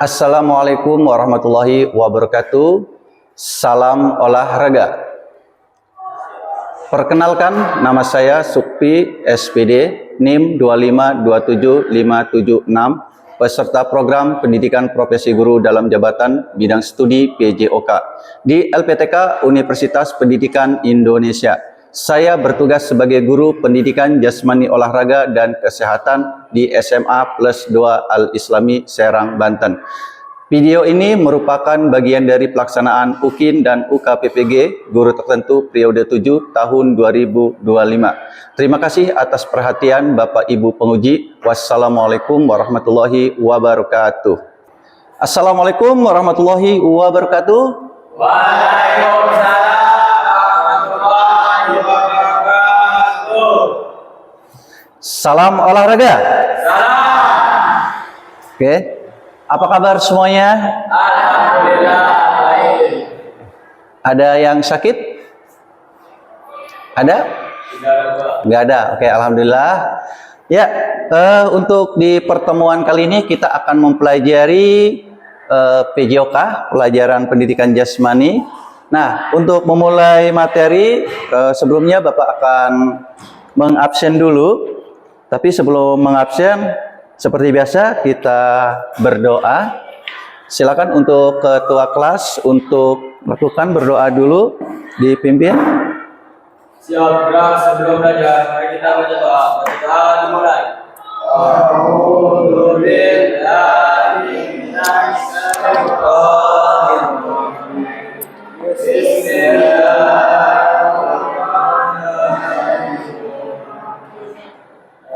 Assalamualaikum warahmatullahi wabarakatuh. Salam olahraga. Perkenalkan, nama saya Sukpi SPD, NIM 2527576, peserta program Pendidikan Profesi Guru dalam Jabatan Bidang Studi PJOK di LPTK Universitas Pendidikan Indonesia. Saya bertugas sebagai guru pendidikan jasmani olahraga dan kesehatan di SMA Plus 2 Al-Islami Serang, Banten. Video ini merupakan bagian dari pelaksanaan UKIN dan UKPPG Guru Tertentu periode 7 tahun 2025. Terima kasih atas perhatian Bapak Ibu penguji. Wassalamualaikum warahmatullahi wabarakatuh. Assalamualaikum warahmatullahi wabarakatuh. Waalaikumsalam warahmatullahi wabarakatuh. Salam olahraga. Salam. Oke, apa kabar semuanya? Alhamdulillah baik. Ada yang sakit? Ada? Tidak ada. Nggak ada. Oke, alhamdulillah. Ya, untuk di pertemuan kali ini kita akan mempelajari PJOK, pelajaran pendidikan jasmani. Nah, untuk memulai materi, sebelumnya Bapak akan mengabsen dulu. Tapi sebelum mengabsen, seperti biasa kita berdoa. Silakan untuk ketua kelas untuk melakukan berdoa dulu, dipimpin. Siap gerak sebelum belajar. Mari kita baca doa. Kita dimulai. Alhamdulillahi minasyaitonir rajim. Bismillahirrahmanirrahim.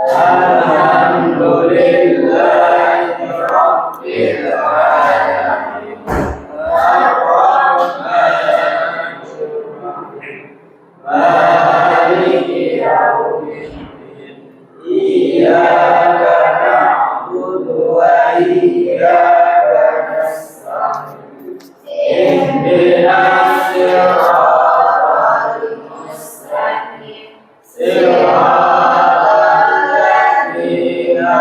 Alhamdulillahi rabbil alamin. Ar-Rahmanir Rahim. Maliki yaumiddin. Iyyaka na'budu wa iyyaka nasta'in. Ihdinas siratal mustaqim. Siratal ladzina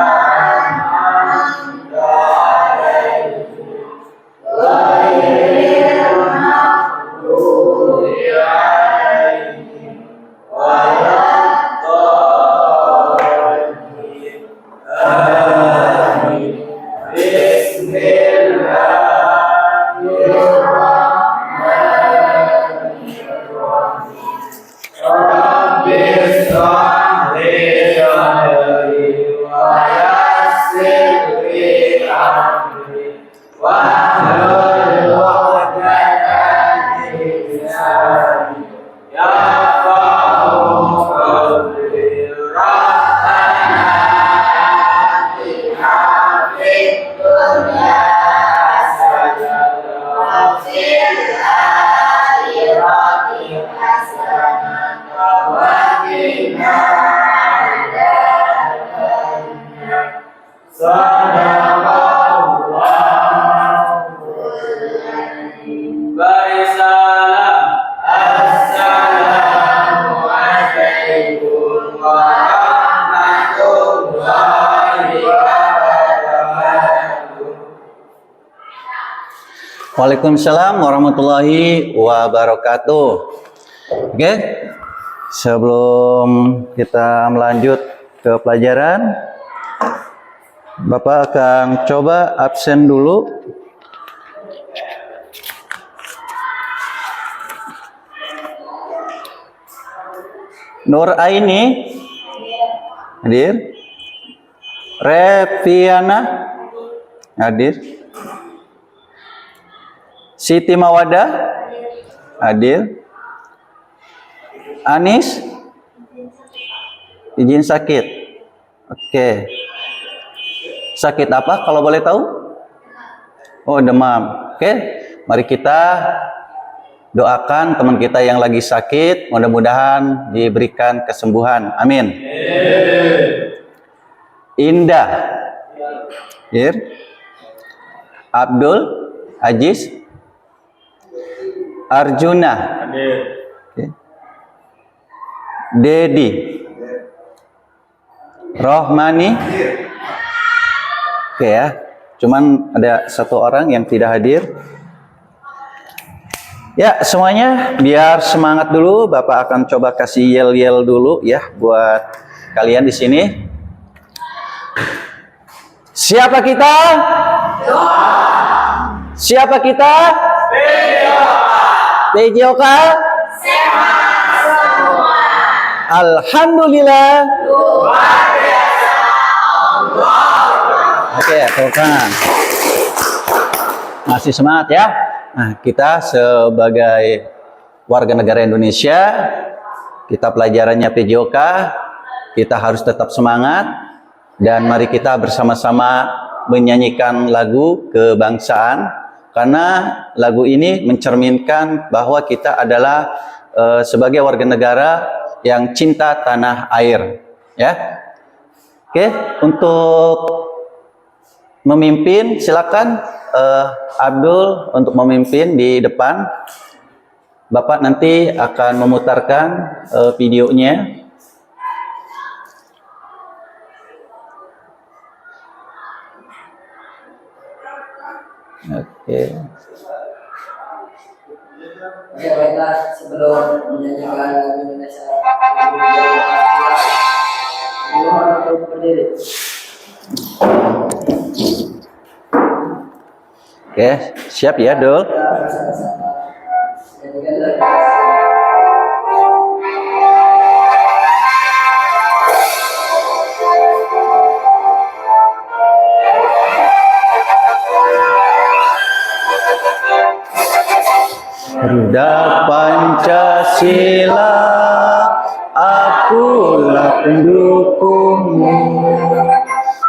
an'amta 'alaihim ghairil maghdubi 'alaihim waladdallin. Amin. Bismillahirrahmanirrahim. Rabbis shrah li sadri wa yassir li amri wahlul 'uqdatam min lisani yafqahu qawli. Rabbana atina fid dunya hasanah wa fil akhirati hasanah wa qina adzabannar. Sadaqallahul adzim. Baik, salam. Assalamualaikum warahmatullahi wabarakatuh. Waalaikumsalam warahmatullahi wabarakatuh. Oke, sebelum kita melanjut ke pelajaran, Bapak akan coba absen dulu. Nur Aini hadir. Reviana hadir. Siti Mawada hadir. Anis izin sakit. Oke. Sakit apa kalau boleh tahu? Oh, demam. Oke, mari kita doakan teman kita yang lagi sakit, mudah-mudahan diberikan kesembuhan. Amin. Indah. Ir. Abdul Aziz. Arjuna. Oke. Dedi. Rohmani. Oke ya. Cuman ada satu orang yang tidak hadir. Ya, semuanya biar semangat dulu. Bapak akan coba kasih yel-yel dulu ya buat kalian di sini. Siapa kita? Siapa kita? PJOK. Alhamdulillah. Oke, tekan. Masih semangat ya. Nah, kita sebagai warga negara Indonesia, kita pelajarannya PJOK, kita harus tetap semangat dan mari kita bersama-sama menyanyikan lagu kebangsaan karena lagu ini mencerminkan bahwa kita adalah sebagai warga negara yang cinta tanah air, ya. Oke, untuk memimpin silakan Abdul untuk memimpin di depan. Bapak nanti akan memutarkan videonya. Oke. Oke, baiklah, sebelum menyanyikan lagu Indonesia, mohon untuk berdiri. Oke, siap ya, Dul? Kita bersama-sama menyanyikan lagu. Garuda Pancasila, akulah pendukungmu,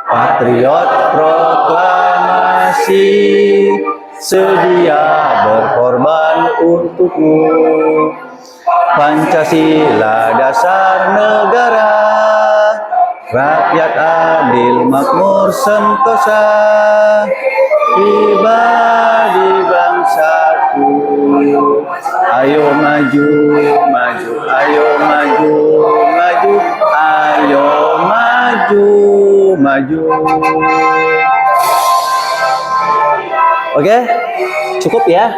patriot proklamasi, sedia berkorban untukmu. Pancasila dasar negara, rakyat adil makmur sentosa, pribadi bangsaku. Ayo maju, maju, ayo maju, maju, ayo maju, maju. Oke, cukup ya.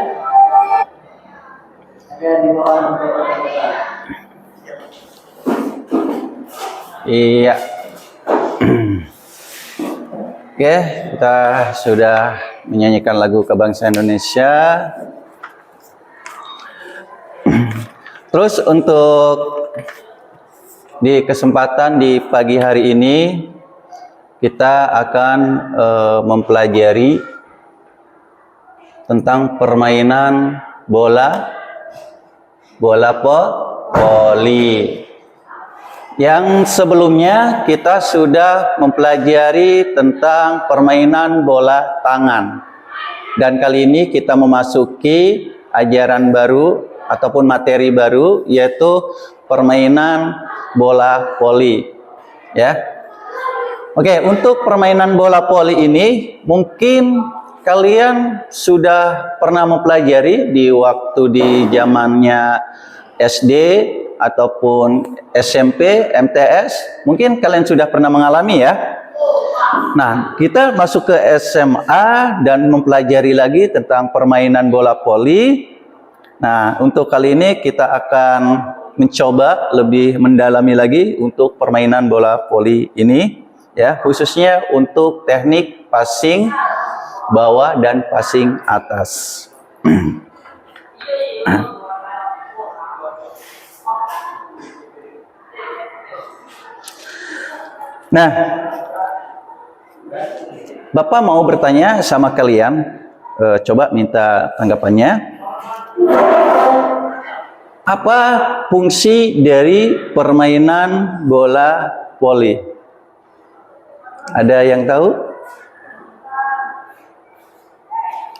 Oke, dimohon untuk berdoa. Iya. Oke, kita sudah menyanyikan lagu kebangsaan Indonesia. Terus untuk di kesempatan di pagi hari ini kita akan mempelajari tentang permainan bola voli. Yang sebelumnya kita sudah mempelajari tentang permainan bola tangan. Dan kali ini kita memasuki ajaran baru ataupun materi baru, yaitu permainan bola voli. Ya. Oke, untuk permainan bola voli ini mungkin kalian sudah pernah mempelajari di waktu di zamannya SD ataupun SMP, MTS, mungkin kalian sudah pernah mengalami ya. Nah, kita masuk ke SMA dan mempelajari lagi tentang permainan bola voli. Nah, untuk kali ini kita akan mencoba lebih mendalami lagi untuk permainan bola voli ini, ya, khususnya untuk teknik passing bawah dan passing atas. Nah, Bapak mau bertanya sama kalian, coba minta tanggapannya. Apa fungsi dari permainan bola voli? Ada yang tahu?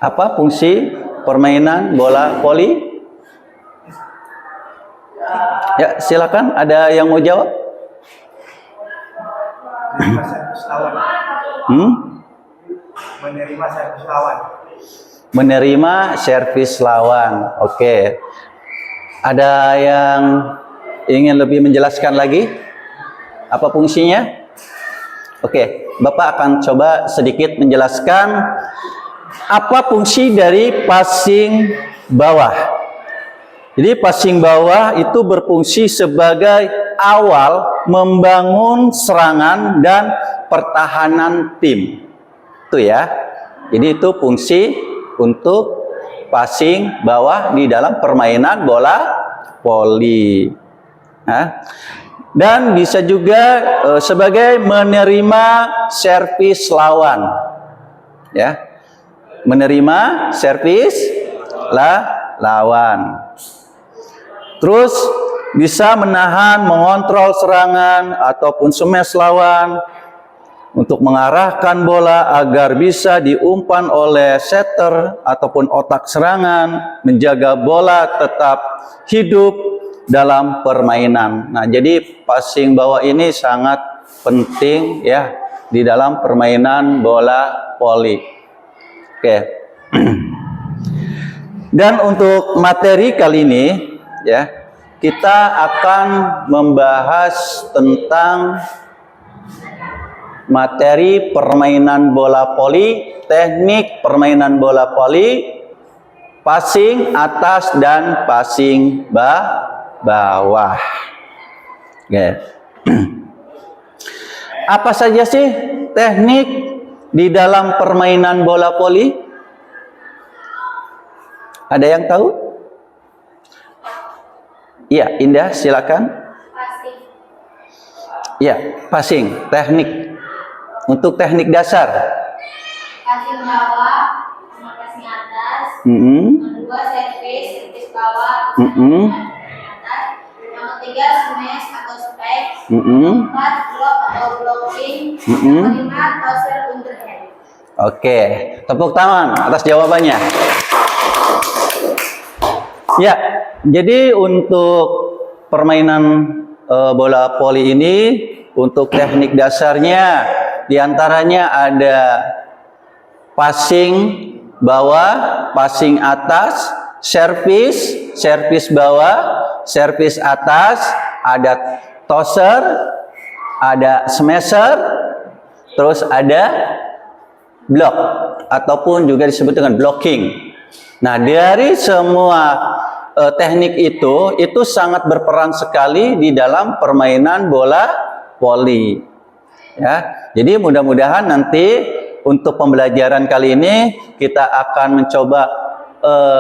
Apa fungsi permainan bola voli? Ya, silakan. Ada yang mau jawab? Menerima servis lawan. Menerima servis lawan. Oke. Ada yang ingin lebih menjelaskan lagi? Apa fungsinya? Oke. Bapak akan coba sedikit menjelaskan apa fungsi dari passing bawah. Jadi passing bawah itu berfungsi sebagai awal membangun serangan dan pertahanan tim. Itu ya. Jadi itu fungsi untuk passing bawah di dalam permainan bola voli. Nah, dan bisa juga sebagai menerima servis lawan. Ya. Menerima servis lawan. Terus bisa menahan, mengontrol serangan ataupun smash lawan untuk mengarahkan bola agar bisa diumpan oleh setter ataupun otak serangan, menjaga bola tetap hidup dalam permainan. Nah, jadi passing bawah ini sangat penting ya di dalam permainan bola voli. Oke. Dan untuk materi kali ini ya, kita akan membahas tentang materi permainan bola voli, teknik permainan bola voli, passing atas dan passing bawah. Oke. Apa saja sih teknik di dalam permainan bola voli? Ada yang tahu? Iya, Indah, silakan. Passing. Iya, passing, teknik. Untuk teknik dasar. Passing bawah, sama passing atas. Mm-mm. Kedua servis, servis bawah, Mm-mm. atas. Yang ketiga smash atau spike. Mm-mm. Keempat block atau blocking. Mm-mm. Yang kelima tosser underhand. Oke, tepuk tangan atas jawabannya. Ya, jadi untuk permainan bola voli ini, untuk teknik dasarnya diantaranya ada passing bawah, passing atas, servis bawah, servis atas, ada tosser, ada smasher, terus ada block ataupun juga disebut dengan blocking. Nah, dari semua teknik itu sangat berperan sekali di dalam permainan bola voli. Ya, jadi mudah-mudahan nanti untuk pembelajaran kali ini kita akan mencoba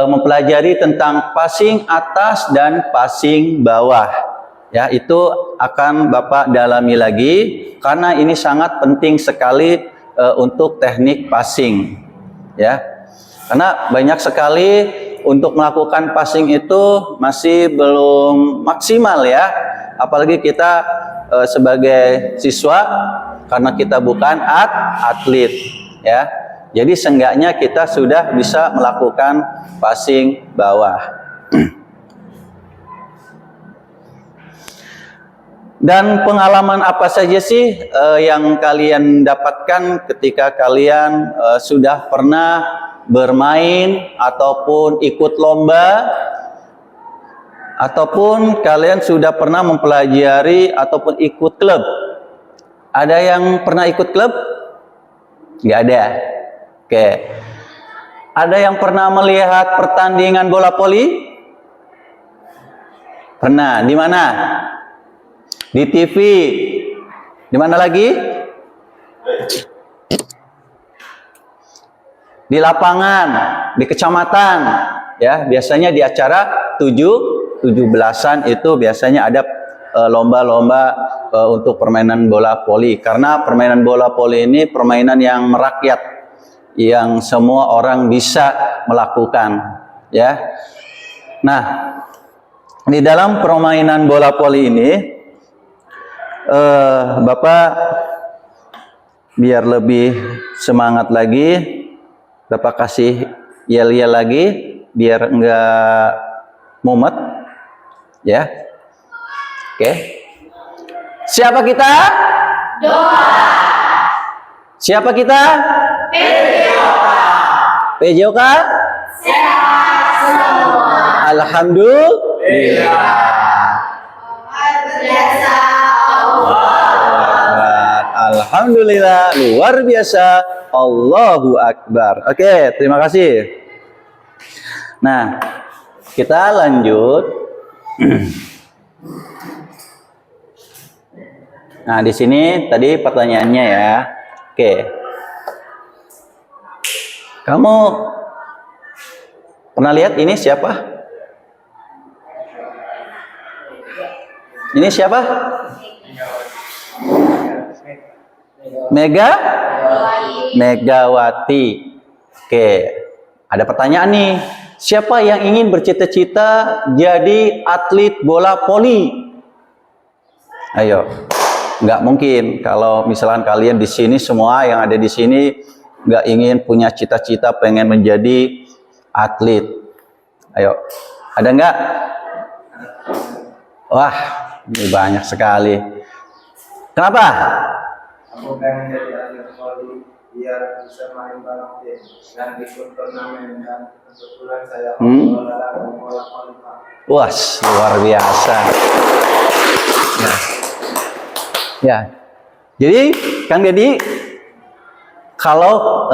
mempelajari tentang passing atas dan passing bawah. Ya, itu akan Bapak dalami lagi karena ini sangat penting sekali untuk teknik passing. Ya, karena banyak sekali untuk melakukan passing itu masih belum maksimal ya. Apalagi kita sebagai siswa karena kita bukan atlet ya. Jadi seenggaknya kita sudah bisa melakukan passing bawah. Dan pengalaman apa saja sih yang kalian dapatkan ketika kalian sudah pernah bermain ataupun ikut lomba ataupun kalian sudah pernah mempelajari ataupun ikut klub? Ada yang pernah ikut klub? Nggak ada. Oke. Ada yang pernah melihat pertandingan bola voli? Pernah. Di mana? Di TV. Di mana lagi? Di lapangan, di kecamatan, ya biasanya di acara 17-an itu biasanya ada lomba-lomba untuk permainan bola voli. Karena permainan bola voli ini permainan yang merakyat, yang semua orang bisa melakukan, ya. Nah, di dalam permainan bola voli ini, Bapak biar lebih semangat lagi. Bapak kasih yel-yel lagi biar enggak mumet ya. Oke. Siapa kita? Doa. Siapa kita? PJOK. PJOK? Sehat semua. Alhamdulillah. Berjasa Allah. Alhamdulillah, luar biasa. Allahu Akbar. Oke, terima kasih. Nah, kita lanjut. Nah, di sini tadi pertanyaannya ya. Oke. Kamu pernah lihat ini siapa? Ini siapa? Megawati. Oke. Ada pertanyaan nih. Siapa yang ingin bercita-cita jadi atlet bola voli? Ayo. Nggak mungkin kalau misalkan kalian di sini semua yang ada di sini nggak ingin punya cita-cita pengen menjadi atlet. Ayo, ada nggak? Wah, ini banyak sekali. Kenapa? Aku pengen jadi atlet voli biar bisa main balap dan ikut turnamen, dan kebetulan saya bola voli, Pak. Wah, luar biasa. Ya, jadi Kang Deddy, kalau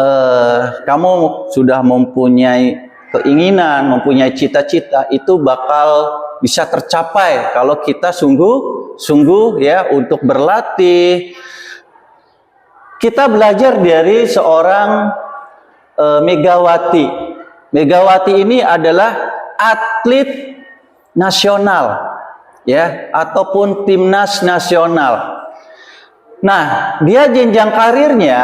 kamu sudah mempunyai keinginan, mempunyai cita-cita, itu bakal bisa tercapai kalau kita sungguh ya untuk berlatih. Kita belajar dari seorang Megawati. Megawati ini adalah atlet nasional, ya, ataupun timnas nasional. Nah, dia jenjang karirnya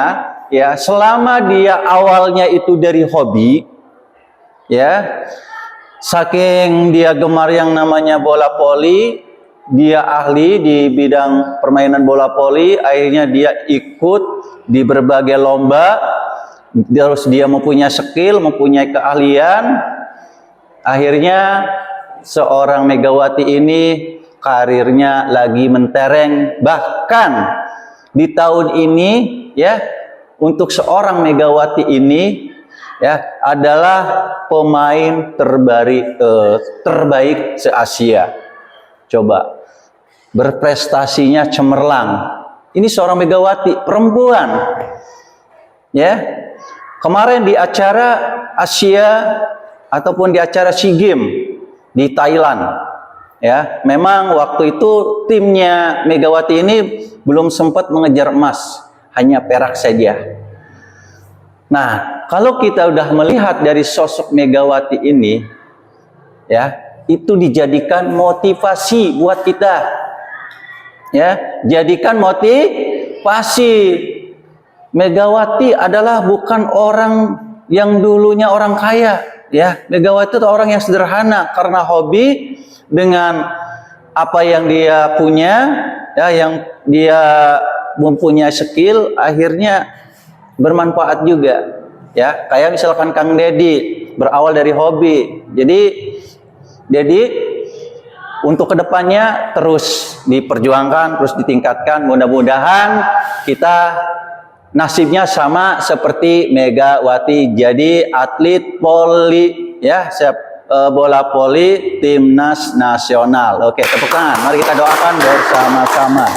ya, selama dia awalnya itu dari hobi, ya, saking dia gemar yang namanya bola voli, dia ahli di bidang permainan bola voli, akhirnya dia ikut di berbagai lomba, terus dia mempunyai skill, mempunyai keahlian, akhirnya seorang Megawati ini karirnya lagi mentereng. Bahkan di tahun ini ya, untuk seorang Megawati ini ya adalah pemain terbaik se-Asia. Coba, berprestasinya cemerlang. Ini seorang Megawati perempuan. Ya. Kemarin di acara Asia ataupun di acara SEA Games di Thailand, ya, memang waktu itu timnya Megawati ini belum sempat mengejar emas, hanya perak saja. Nah, kalau kita udah melihat dari sosok Megawati ini, ya, itu dijadikan motivasi buat kita, ya, jadikan motivasi. Megawati adalah bukan orang yang dulunya orang kaya, ya. Megawati itu orang yang sederhana karena hobi, dengan apa yang dia punya, ya, yang dia mempunyai skill, akhirnya bermanfaat juga, ya. Kayak misalkan Kang Deddy berawal dari hobi, jadi Deddy untuk kedepannya terus diperjuangkan, terus ditingkatkan. Mudah-mudahan kita nasibnya sama seperti Megawati, jadi atlet voli, ya, bola voli timnas nasional. Oke, tepuk tangan. Mari kita doakan bersama-sama.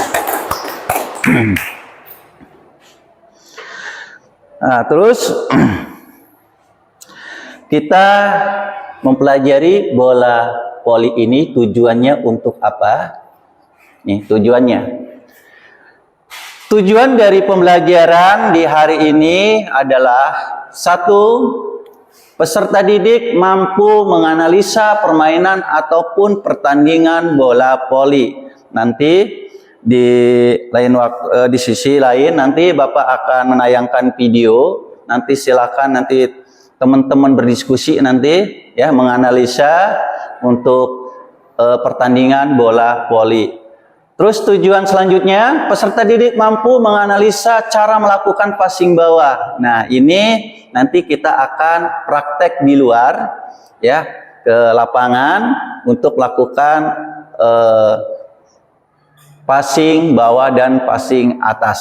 Nah, terus kita mempelajari bola voli ini tujuannya untuk apa? Nih, tujuannya. Tujuan dari pembelajaran di hari ini adalah satu, peserta didik mampu menganalisa permainan ataupun pertandingan bola voli. Nanti di lain waktu, di sisi lain nanti Bapak akan menayangkan video. Nanti silakan nanti teman-teman berdiskusi nanti, ya, menganalisa untuk pertandingan bola voli. Terus tujuan selanjutnya, peserta didik mampu menganalisa cara melakukan passing bawah. Nah, ini nanti kita akan praktek di luar, ya, ke lapangan untuk melakukan passing bawah dan passing atas,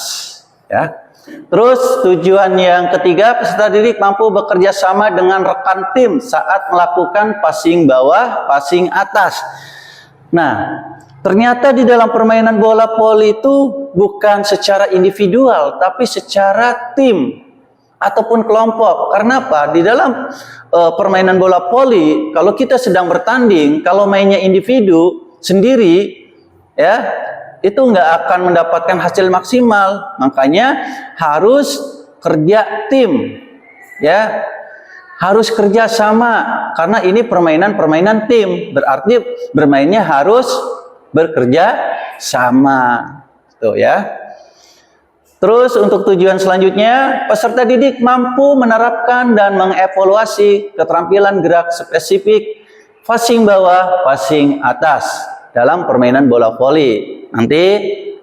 ya. Terus tujuan yang ketiga, peserta didik mampu bekerja sama dengan rekan tim saat melakukan passing bawah, passing atas. Nah, ternyata di dalam permainan bola voli itu bukan secara individual, tapi secara tim ataupun kelompok. Karena apa? Di dalam permainan bola voli, kalau kita sedang bertanding, kalau mainnya individu sendiri, ya, itu nggak akan mendapatkan hasil maksimal. Makanya harus kerja tim, ya, harus kerja sama. Karena ini permainan tim, berarti bermainnya harus bekerja sama, tuh ya. Terus untuk tujuan selanjutnya, peserta didik mampu menerapkan dan mengevaluasi keterampilan gerak spesifik passing bawah, passing atas dalam permainan bola voli. Nanti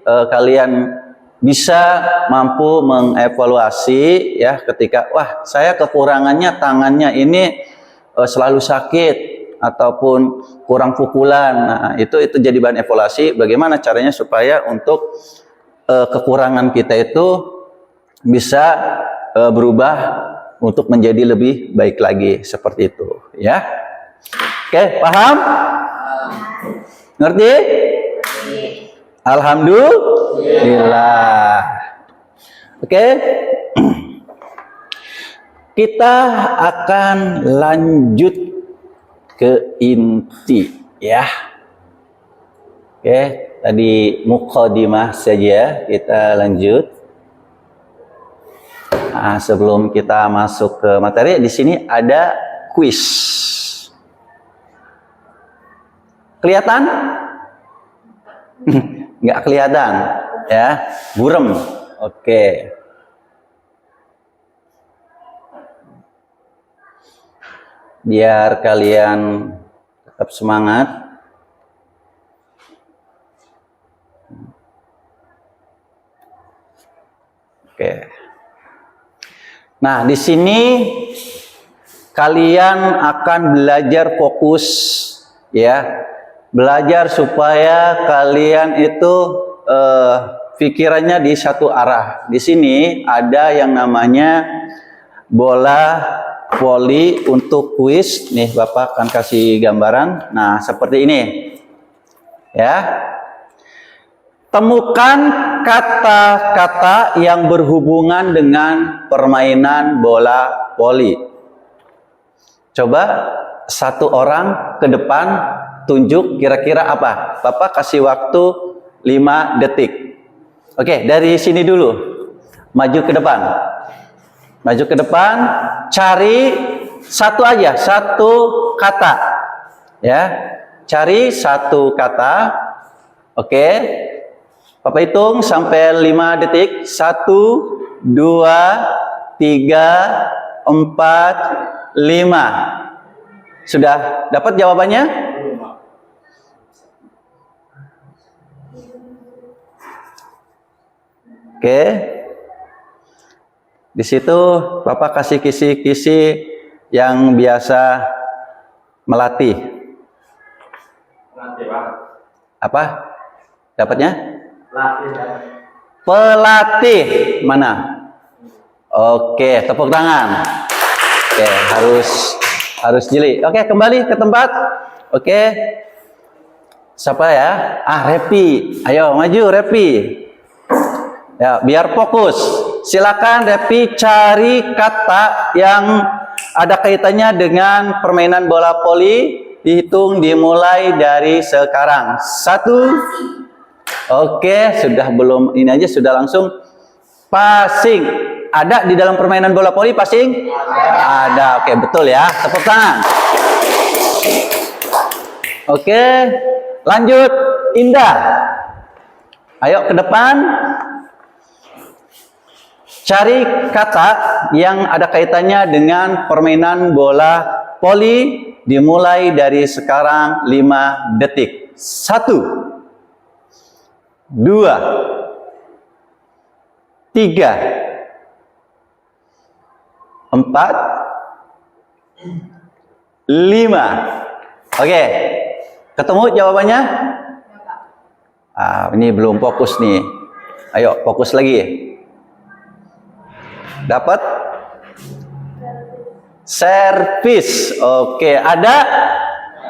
kalian bisa mampu mengevaluasi ya ketika wah saya kekurangannya tangannya ini selalu sakit ataupun kurang pukulan. Nah, itu jadi bahan evaluasi bagaimana caranya supaya untuk kekurangan kita itu bisa berubah untuk menjadi lebih baik lagi seperti itu ya. Oke, paham? Ngerti? Alhamdulillah. Oke. Kita akan lanjut ke inti ya. Oke, tadi mukadimah saja, kita lanjut. Nah, sebelum kita masuk ke materi, di sini ada kuis. Kelihatan? Nggak kelihatan, ya, burem. Oke. Biar kalian tetap semangat. Oke. Nah, di sini kalian akan belajar fokus ya. Belajar supaya kalian itu pikirannya di satu arah. Di sini ada yang namanya bola voli untuk kuis. Nih, Bapak akan kasih gambaran. Nah, seperti ini. Ya. Temukan kata-kata yang berhubungan dengan permainan bola voli. Coba satu orang ke depan tunjuk kira-kira apa. Bapak kasih waktu 5 detik. Oke, dari sini dulu. Maju ke depan. Maju ke depan, cari satu aja, satu kata. Ya. Cari satu kata. Oke. Bapak hitung sampai 5 detik. 1, 2, 3, 4, 5. Sudah dapat jawabannya? Oke. Di situ Bapak kasih kisi-kisi yang biasa melatih. Melatih, Pak. Apa? Dapatnya? Pelatih. Pelatih. Mana? Oke, tepuk tangan. Oke, harus jeli. Oke, kembali ke tempat. Oke. Siapa ya? Repi. Ayo maju Repi. Ya, biar fokus. Silakan Repi cari kata yang ada kaitannya dengan permainan bola voli. Dihitung dimulai dari sekarang. 1. Oke, sudah belum ini aja sudah langsung passing. Ada di dalam permainan bola voli passing? Ada. Oke, betul ya. Tepuk tangan. Oke, lanjut Indah. Ayo ke depan. Cari kata yang ada kaitannya dengan permainan bola voli dimulai dari sekarang 5 detik. 1, 2, 3, 4, 5. Oke, ketemu jawabannya? Ini belum fokus nih. Ayo fokus lagi. Dapat? Servis. Oke, ada?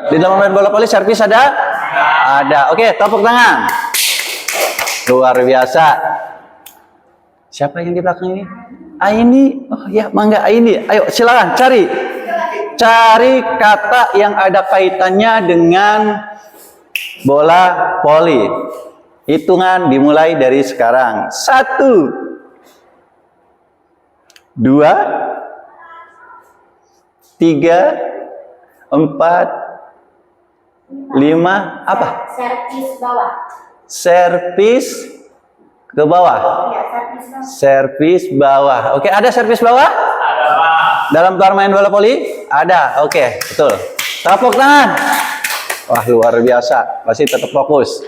Di dalam main bola voli servis ada? Ada. Oke, tepuk tangan. luar biasa. Siapa yang di belakang ini? Aini. Oh ya, mangga Aini. Ayo silakan cari kata yang ada kaitannya dengan bola voli. Hitungan dimulai dari sekarang. 1, 2, 3, 4, 5, apa? Servis bawah. Servis ke bawah. Iya, servis bawah. Servis bawah. Oke, ada servis bawah? Ada, Pak. Dalam tuan main bola voli? Ada. Oke, betul. Tepuk tangan. Wah, luar biasa. Masih tetap fokus.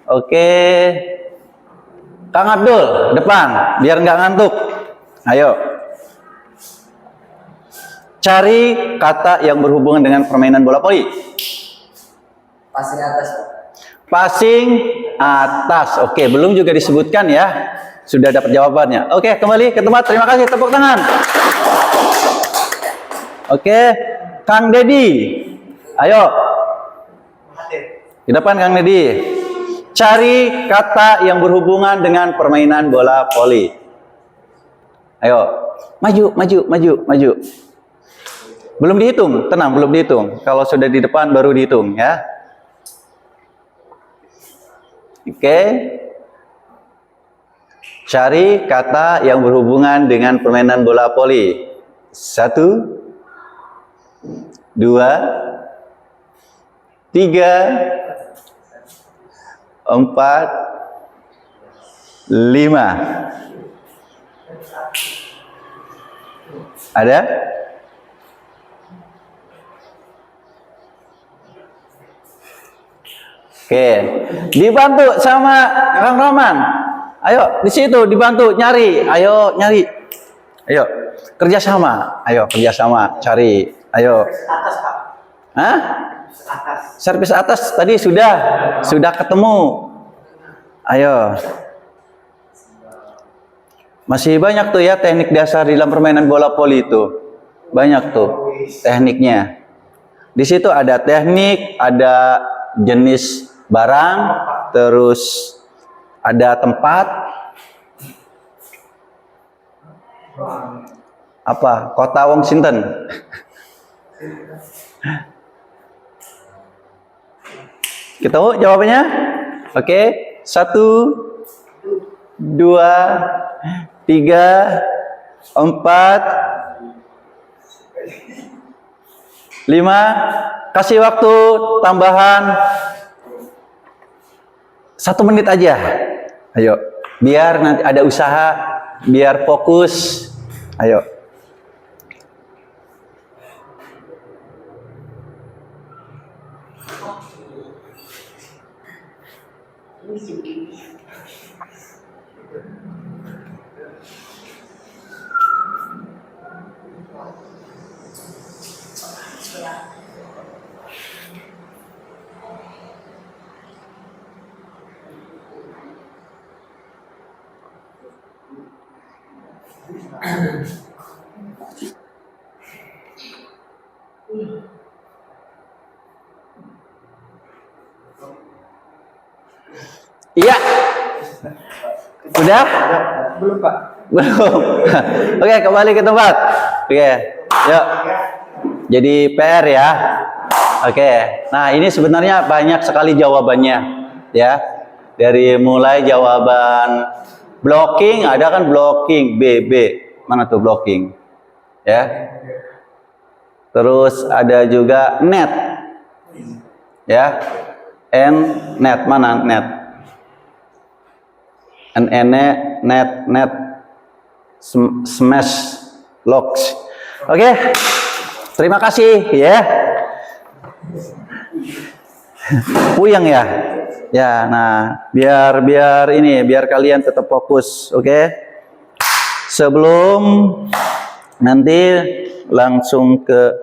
Oke. Kang Abdul, depan. Biar nggak ngantuk. Ayo. Cari kata yang berhubungan dengan permainan bola voli. Passing atas, Pak. Passing atas. Oke, belum juga disebutkan ya. Sudah dapat jawabannya. Oke, kembali ke tempat. Terima kasih. Tepuk tangan. Oke, Kang Dedi. Ayo. Di depan Kang Dedi. Cari kata yang berhubungan dengan permainan bola voli. Ayo. Maju. Belum dihitung, tenang, belum dihitung. Kalau sudah di depan baru dihitung ya. Oke. Cari kata yang berhubungan dengan permainan bola voli. 1, 2, 3, 4, 5. Ada? Oke, dibantu sama Kang Roman. Ayo, di situ dibantu nyari. Ayo nyari. Ayo, kerjasama. Ayo kerjasama, cari. Ayo. Atas, Pak. Hah? Atas. Servis atas tadi sudah ketemu. Ayo. Masih banyak tuh ya teknik dasar di dalam permainan bola voli itu. Banyak tuh tekniknya. Di situ ada teknik, ada jenis barang, terus ada tempat. Apa? Kota Washington. Kita tahu jawabannya? Oke, 1, 2, 3, 4, 5. Kasih waktu tambahan 1 menit aja. Ayo, biar nanti ada usaha, biar fokus. Ayo. Iya. Sudah? Belum, Pak. Belum. Oke, kembali ke tempat. Oke, yuk. Jadi PR ya. Oke. Nah, ini sebenarnya banyak sekali jawabannya, ya. Dari mulai jawaban blocking, ada kan blocking, BB. Mana tuh blocking? Ya. Terus ada juga net. Ya. N net, mana net? net smash locks. Oke. Terima kasih ya. Puyeng ya. Ya, nah, biar kalian tetap fokus, oke? Sebelum nanti langsung ke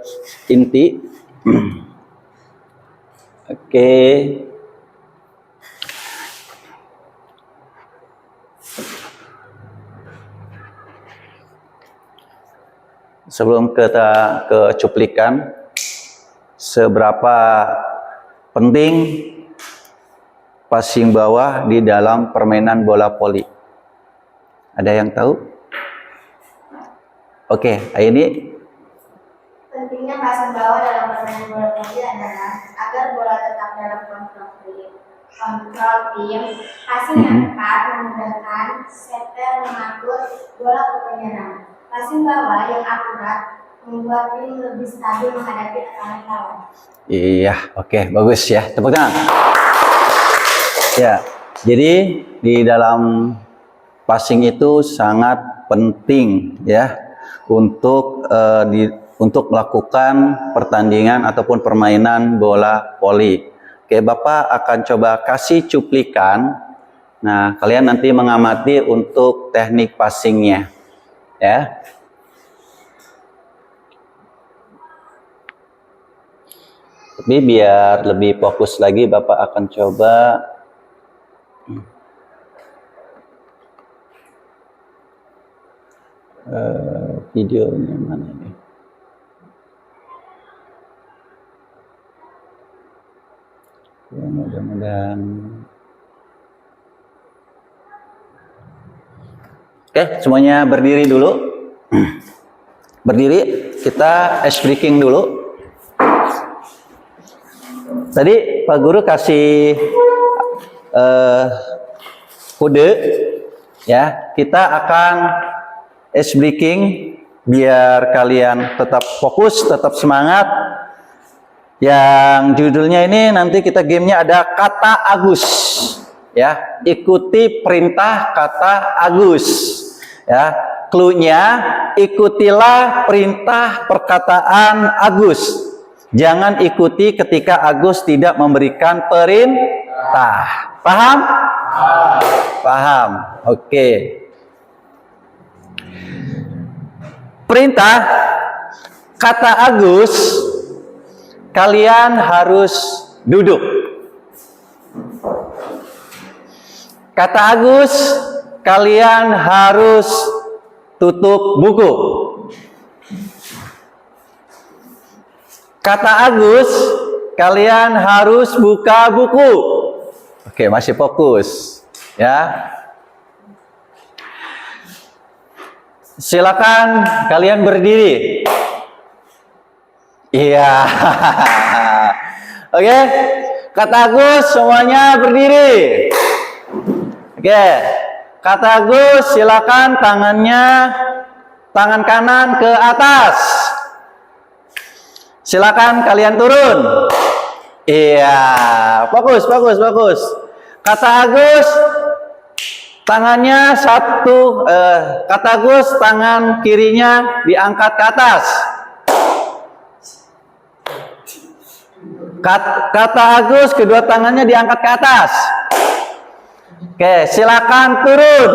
inti. Oke. Sebelum kita ke cuplikan, seberapa penting passing bawah di dalam permainan bola voli? Ada yang tahu? Oke, ini Pentingnya passing bawah dalam permainan bola voli adalah agar bola tetap dalam kontrol tim. Passing yang tepat memudahkan setter mengatur bola ke penyerang. Passing bawah yang akurat membuat tim lebih stabil menghadapi tekanan lawan. iya, oke, bagus ya. Tepuk tangan. Ya, jadi di dalam passing itu sangat penting ya untuk untuk melakukan pertandingan ataupun permainan bola voli. Oke, Bapak akan coba kasih cuplikan. Nah, kalian nanti mengamati untuk teknik passingnya, ya. Tapi biar lebih fokus lagi, Bapak akan coba videonya mana nih? Ya, mudah-mudahan. Oke, semuanya berdiri dulu. Berdiri, kita ice breaking dulu. Tadi Pak Guru kasih kode, ya. Kita akan ice breaking biar kalian tetap fokus, tetap semangat. Yang judulnya ini nanti kita gamenya ada kata Agus, ya. Ikuti perintah kata Agus, ya. Cluenya ikutilah perintah perkataan Agus. Jangan ikuti ketika Agus tidak memberikan perintah. Paham? Paham. Oke. Perintah kata Agus, kalian harus duduk. Kata Agus, kalian harus tutup buku. Kata Agus, kalian harus buka buku. Oke, masih fokus, ya. Silakan kalian berdiri. Iya. Oke. Kata Agus, semuanya berdiri. Oke. Kata Agus, silakan tangan kanan ke atas. Silakan kalian turun. Iya, bagus. Kata Agus, tangannya satu. Kata Agus, tangan kirinya diangkat ke atas. Kata Agus, kedua tangannya diangkat ke atas. Oke, silakan turun.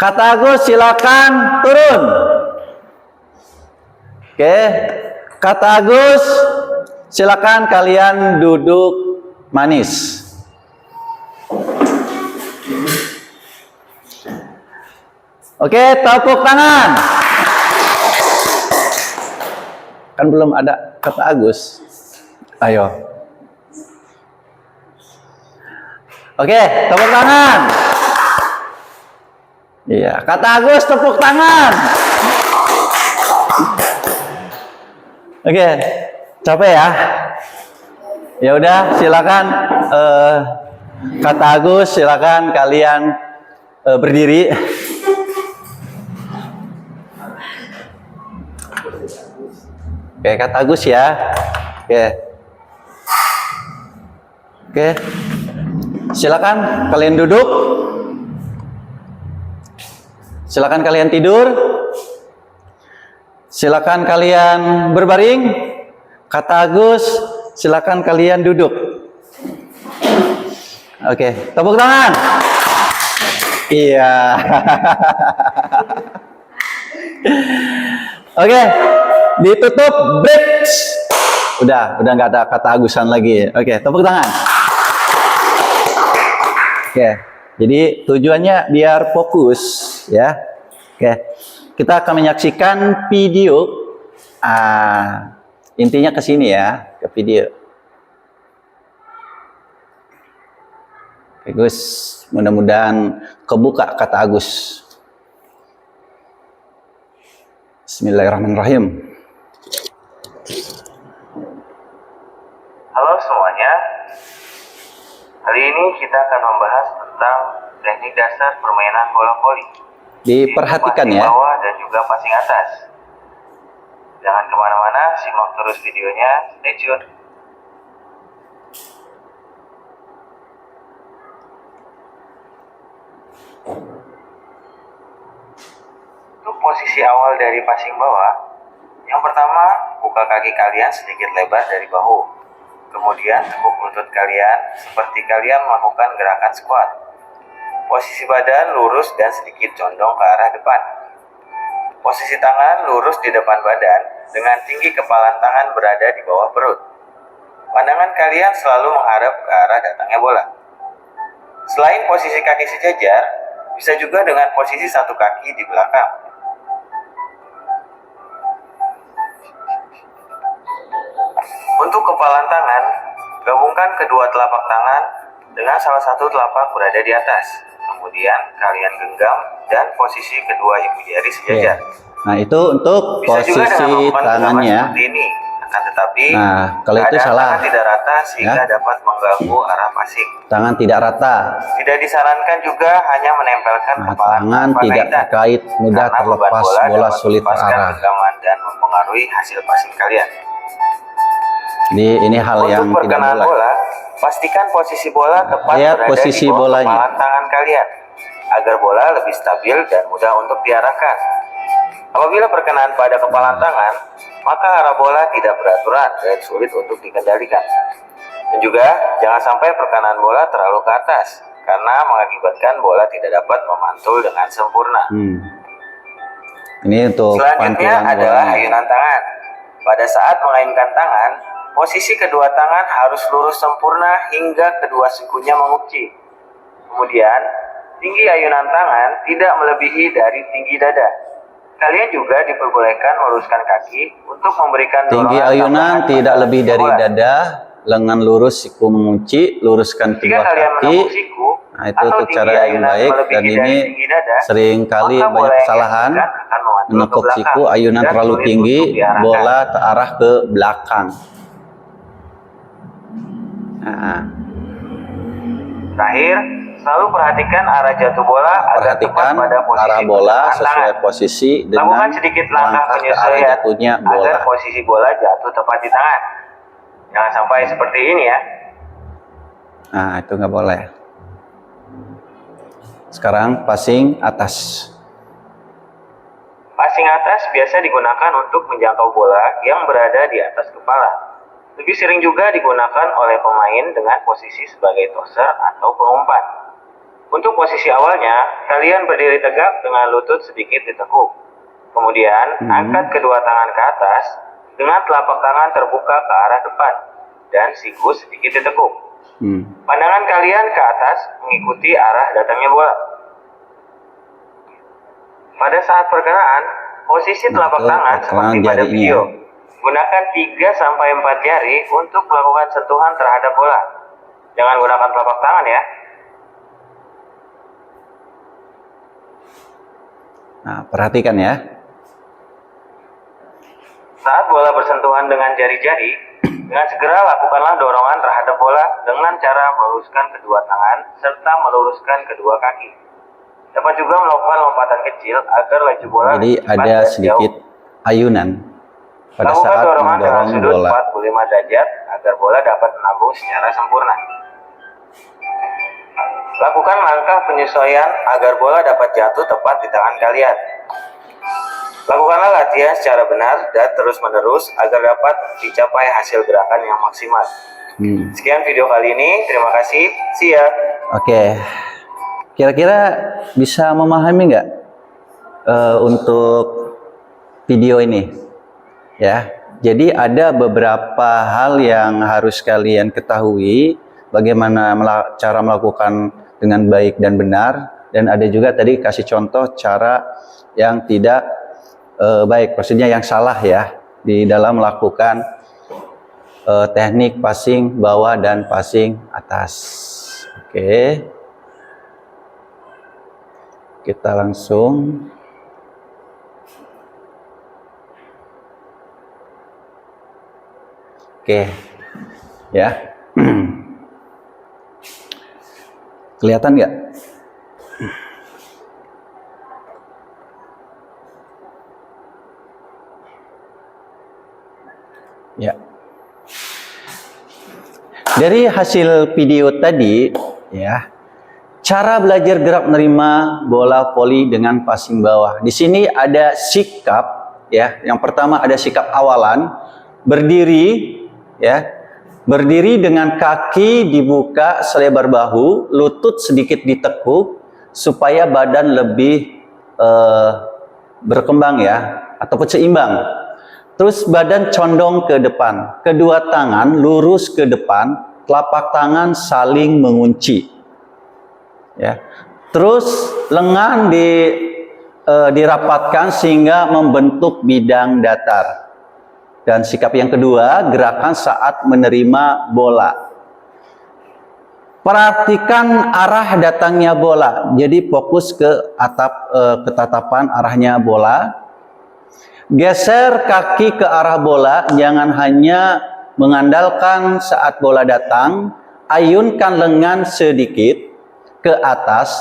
Kata Agus, silakan turun. Oke, kata Agus, silakan kalian duduk manis. Oke, tepuk tangan. Kan belum ada kata Agus. Ayo. Oke, tepuk tangan. Iya, kata Agus, tepuk tangan. Oke, capek ya? Ya udah, silakan kata Agus, silakan kalian berdiri. Oke, kata Agus ya. Oke. Silakan kalian duduk. Silakan kalian tidur. Silakan kalian berbaring. Kata Agus, silakan kalian duduk. Oke, tepuk tangan. Iya. Oke, ditutup, break. Udah nggak ada kata Agusan lagi. Oke, tepuk tangan. Oke, jadi tujuannya biar fokus ya. Oke, kita akan menyaksikan video. Intinya ke sini ya, ke video. Oke Gus, mudah-mudahan kebuka kata Agus. Bismillahirrahmanirrahim. Halo semuanya, hari ini kita akan membahas tentang teknik dasar permainan bola voli. Diperhatikan Passing ya. bawah dan juga passing atas. Jangan kemana-mana, simak terus videonya, stay tune. Untuk posisi awal dari passing bawah, yang pertama, buka kaki kalian sedikit lebar dari bahu. Kemudian tekuk lutut kalian seperti kalian melakukan gerakan squat. Posisi badan lurus dan sedikit condong ke arah depan. Posisi tangan lurus di depan badan dengan tinggi kepala tangan berada di bawah perut. Pandangan kalian selalu menghadap ke arah datangnya bola. Selain posisi kaki sejajar, bisa juga dengan posisi satu kaki di belakang. Untuk kepalan tangan, gabungkan kedua telapak tangan dengan salah satu telapak berada di atas. Kemudian kalian genggam dan posisi kedua ibu jari sejajar. Nah itu untuk Bisa juga dengan posisi melakukan gerakan tangannya. seperti ini. Akan tetapi, Nah kalau itu keadaan salah. tangan tidak rata sehingga Ya. dapat mengganggu arah passing. Tangan tidak rata. Tidak disarankan juga hanya menempelkan Nah, kepala tangan tanpa tidak kaitan. terkait, mudah Karena beban terlepas, bola dapat sulit melepaskan terarah. genggaman dan mempengaruhi hasil passing kalian. Jadi ini hal yang Untuk tidak perkenaan boleh. bola, pastikan posisi bola tepat lihat berada posisi di bawah bolanya. kepalan tangan kalian agar bola lebih stabil dan mudah untuk diarahkan. Apabila perkenaan pada kepalan tangan, maka arah bola tidak beraturan dan sulit untuk dikendalikan. Dan juga jangan sampai perkenaan bola terlalu ke atas karena mengakibatkan bola tidak dapat memantul dengan sempurna. Ini untuk Selanjutnya pantulan adalah bolanya. ayunan tangan. Pada saat mengainkan tangan, posisi kedua tangan harus lurus sempurna hingga kedua sikunya mengukci. Kemudian, tinggi ayunan tangan tidak melebihi dari tinggi dada. Kalian juga diperbolehkan meluruskan kaki untuk memberikan Tinggi dorongan ayunan tambahan tidak pada lebih dari bola. dada, lengan lurus, siku mengunci, luruskan Jika kedua kalian kaki. menepuk siku Nah itu atau untuk tinggi cara yang ayunan baik, melebihi dan dari ini tinggi dada, seringkali maka bola banyak yang kesalahan. dihasilkan akan memantul ke Menekuk belakang siku, ayunan dan terlalu sulit tinggi, untuk diarahkan. bola terarah ke belakang. Nah, Terakhir, selalu perhatikan arah jatuh bola agar tepat perhatikan pada posisi arah bola pergelangan sesuai tangan. posisi Lakukan dengan sedikit langkah langkah ke arah penyesuaian jatuhnya agar bola. posisi bola jatuh tepat di tangan. Jangan sampai seperti ini ya. Nah itu nggak boleh. Sekarang passing atas. Passing atas biasa digunakan untuk menjangkau bola yang berada di atas kepala. Lebih sering juga digunakan oleh pemain dengan posisi sebagai tosser atau pengumpan. Untuk posisi awalnya, kalian berdiri tegak dengan lutut sedikit ditekuk. Kemudian, angkat kedua tangan ke atas dengan telapak tangan terbuka ke arah depan dan siku sedikit ditekuk. Pandangan kalian ke atas mengikuti arah datangnya bola. Pada saat perkenaan, posisi telapak itu tangan perkenaan seperti pada jarinya. video. Gunakan 3-4 jari untuk melakukan sentuhan terhadap bola. Jangan gunakan telapak tangan ya. Nah perhatikan ya. Saat bola bersentuhan dengan jari-jari, dengan segera lakukanlah dorongan terhadap bola dengan cara meluruskan kedua tangan serta meluruskan kedua kaki. Dapat juga melakukan lompatan kecil agar laju bola Jadi lebih cepat ada dan sedikit jauh. ayunan pada Lakukan saat dorongan ke arah mendorong sudut bola. 45 derajat agar bola dapat menabung secara sempurna. Lakukan langkah penyesuaian agar bola dapat jatuh tepat di tangan kalian. Lakukanlah latihan secara benar dan terus-menerus agar dapat dicapai hasil gerakan yang maksimal. Sekian video kali ini, terima kasih, see ya. Oke, kira-kira bisa memahami nggak untuk video ini? Ya, jadi ada beberapa hal yang harus kalian ketahui bagaimana cara melakukan dengan baik dan benar, dan ada juga tadi kasih contoh cara yang tidak baik, maksudnya yang salah ya di dalam melakukan teknik passing bawah dan passing atas. Oke. Kita langsung. Oke. Ya. Kelihatan nggak? Ya. Dari hasil video tadi, ya, cara belajar gerak menerima bola voli dengan passing bawah. Di sini ada sikap, ya. Yang pertama ada sikap awalan, berdiri, ya. Berdiri dengan kaki dibuka selebar bahu, lutut sedikit ditekuk supaya badan lebih berkembang, ya, ataupun seimbang. Terus badan condong ke depan, kedua tangan lurus ke depan, telapak tangan saling mengunci. Ya. Terus lengan dirapatkan sehingga membentuk bidang datar. Dan sikap yang kedua, gerakan saat menerima bola. Perhatikan arah datangnya bola. Jadi fokus ke ketatapan arahnya bola. Geser kaki ke arah bola, jangan hanya mengandalkan saat bola datang. Ayunkan lengan sedikit ke atas.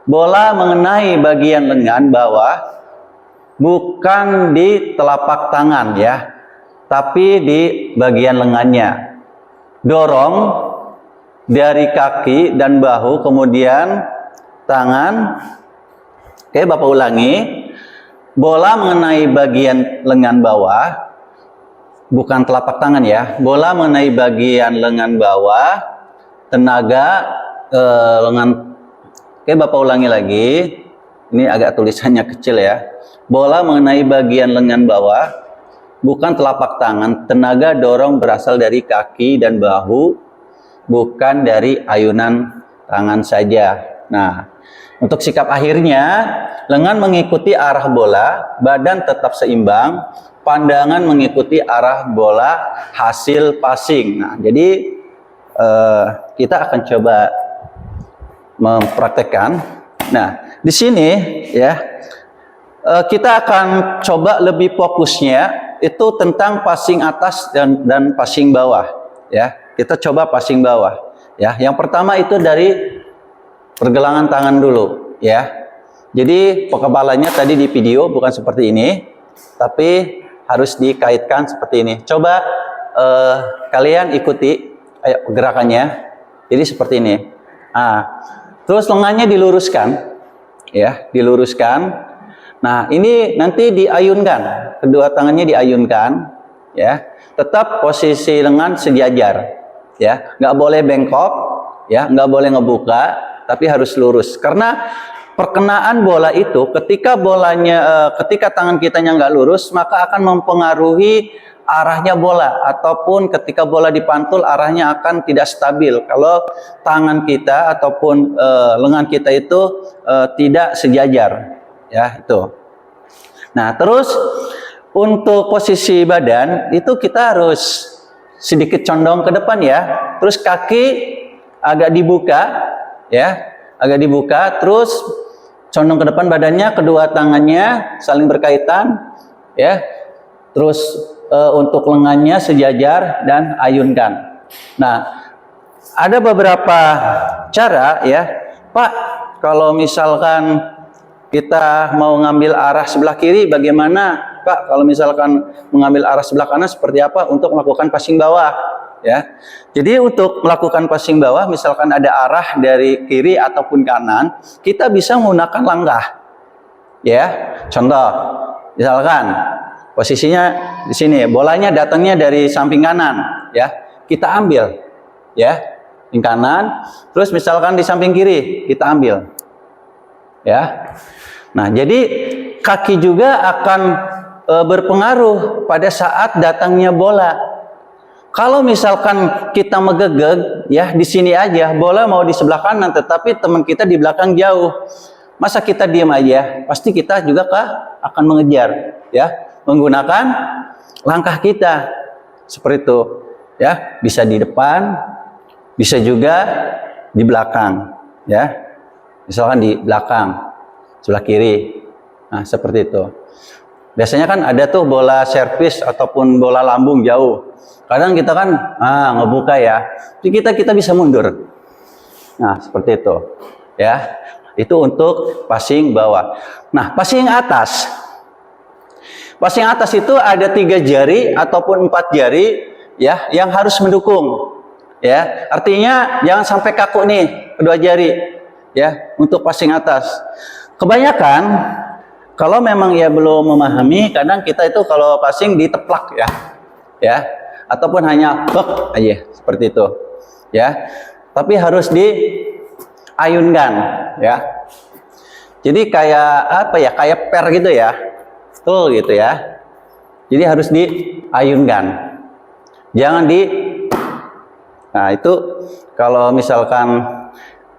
Bola mengenai bagian lengan bawah, bukan di telapak tangan, ya, tapi di bagian lengannya. Dorong dari kaki dan bahu, kemudian tangan. Oke, Bapak ulangi. Bola mengenai bagian lengan bawah, bukan telapak tangan, ya. Bola mengenai bagian lengan bawah, tenaga lengan. Oke, Bapak ulangi lagi. Ini agak tulisannya kecil, ya. Bola mengenai bagian lengan bawah, bukan telapak tangan. Tenaga dorong berasal dari kaki dan bahu, bukan dari ayunan tangan saja. Nah, untuk sikap akhirnya, lengan mengikuti arah bola, badan tetap seimbang, pandangan mengikuti arah bola hasil passing. Nah, jadi kita akan coba mempraktekkan. Nah, di sini, ya, kita akan coba lebih fokusnya itu tentang passing atas dan passing bawah, ya. Kita coba passing bawah, ya. Yang pertama itu dari pergelangan tangan dulu, ya. Jadi kekebalannya tadi di video bukan seperti ini, tapi harus dikaitkan seperti ini. Coba kalian ikuti, ayo gerakannya. Jadi seperti ini. Nah, terus lengannya diluruskan, ya, diluruskan. Nah, ini nanti diayunkan, kedua tangannya diayunkan, ya. Tetap posisi lengan sejajar, ya. Nggak boleh bengkok, ya, nggak boleh ngebuka, tapi harus lurus. Karena perkenaan bola itu, ketika tangan kitanya nggak lurus, maka akan mempengaruhi arahnya bola, ataupun ketika bola dipantul arahnya akan tidak stabil. Kalau tangan kita ataupun lengan kita itu tidak sejajar. Ya, itu. Nah, terus untuk posisi badan itu kita harus sedikit condong ke depan, ya. Terus kaki agak dibuka, ya, agak dibuka. Terus condong ke depan badannya, kedua tangannya saling berkaitan, ya. Terus untuk lengannya sejajar dan ayunkan. Nah, ada beberapa cara, ya, Pak. Kalau misalkan kita mau ngambil arah sebelah kiri, bagaimana, Pak? Kalau misalkan mengambil arah sebelah kanan, seperti apa untuk melakukan passing bawah? Ya, jadi untuk melakukan passing bawah, misalkan ada arah dari kiri ataupun kanan, kita bisa menggunakan langkah. Ya, contoh, misalkan posisinya di sini, bolanya datangnya dari samping kanan, ya, kita ambil, ya, di kanan. Terus misalkan di samping kiri, kita ambil. Ya, nah jadi kaki juga akan berpengaruh pada saat datangnya bola. Kalau misalkan kita megegeg, ya, di sini aja, bola mau di sebelah kanan, tetapi teman kita di belakang jauh, masa kita diam aja? Pasti kita juga akan mengejar, ya, menggunakan langkah kita seperti itu, ya, bisa di depan, bisa juga di belakang, ya. Misalkan di belakang, sebelah kiri. Nah, seperti itu. Biasanya kan ada tuh bola servis ataupun bola lambung jauh. Kadang kita kan ngebuka ya. Jadi kita bisa mundur. Nah, seperti itu. Ya. Itu untuk passing bawah. Nah, passing atas. Passing atas itu ada 3 jari ataupun 4 jari ya yang harus mendukung. Ya, artinya jangan sampai kaku nih kedua jari ya untuk passing atas. Kebanyakan kalau memang ya belum memahami, kadang kita itu kalau passing diteplak ya, ataupun hanya bek aja seperti itu, ya. Tapi harus diayunkan, ya. Jadi kayak apa ya, kayak per gitu ya, tuh gitu ya. Jadi harus diayunkan, jangan Nah itu kalau misalkan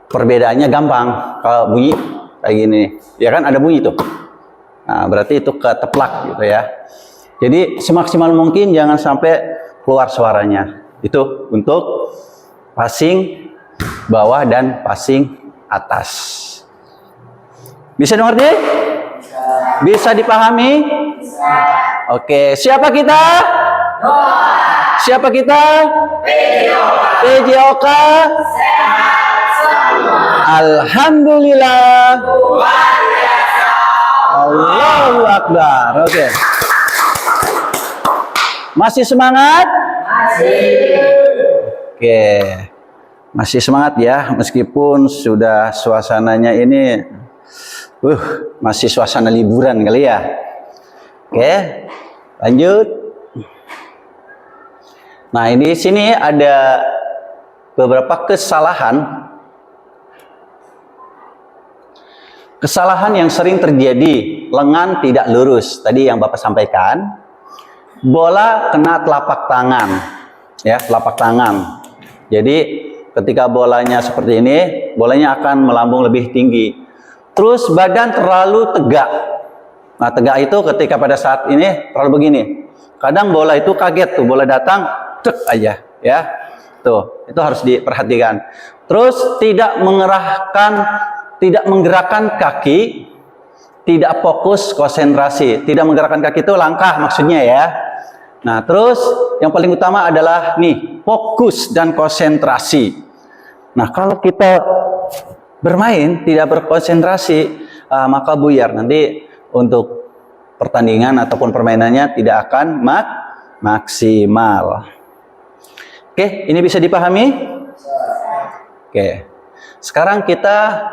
perbedaannya gampang, kalau bunyi kayak gini, ya kan ada bunyi tuh. Nah, berarti itu keteplak gitu ya. Jadi semaksimal mungkin jangan sampai keluar suaranya. Itu untuk passing bawah dan passing atas. Bisa dimengerti? Bisa dipahami? Bisa. Oke, siapa kita? Siapa kita? PJOK. Sehat semua. Alhamdulillah. Luar biasa. Allahu Akbar. Oke. Masih semangat? Masih. Oke. Masih semangat ya, meskipun sudah suasananya ini masih suasana liburan kali ya. Oke. Lanjut. Nah, ini di sini ada beberapa kesalahan yang sering terjadi. Lengan tidak lurus. Tadi yang Bapak sampaikan. Bola kena telapak tangan. Ya, telapak tangan. Jadi, ketika bolanya seperti ini, bolanya akan melambung lebih tinggi. Terus badan terlalu tegak. Nah, tegak itu ketika pada saat ini terlalu begini. Kadang bola itu kaget tuh, bola datang cek aja ya. Tuh, itu harus diperhatikan. Terus tidak menggerakkan kaki, tidak fokus konsentrasi. Tidak menggerakkan kaki itu langkah maksudnya ya. Nah, terus yang paling utama adalah nih, fokus dan konsentrasi. Nah, kalau kita bermain tidak berkonsentrasi, maka buyar. Nanti untuk pertandingan ataupun permainannya tidak akan maksimal. Oke, ini bisa dipahami? Oke. Sekarang kita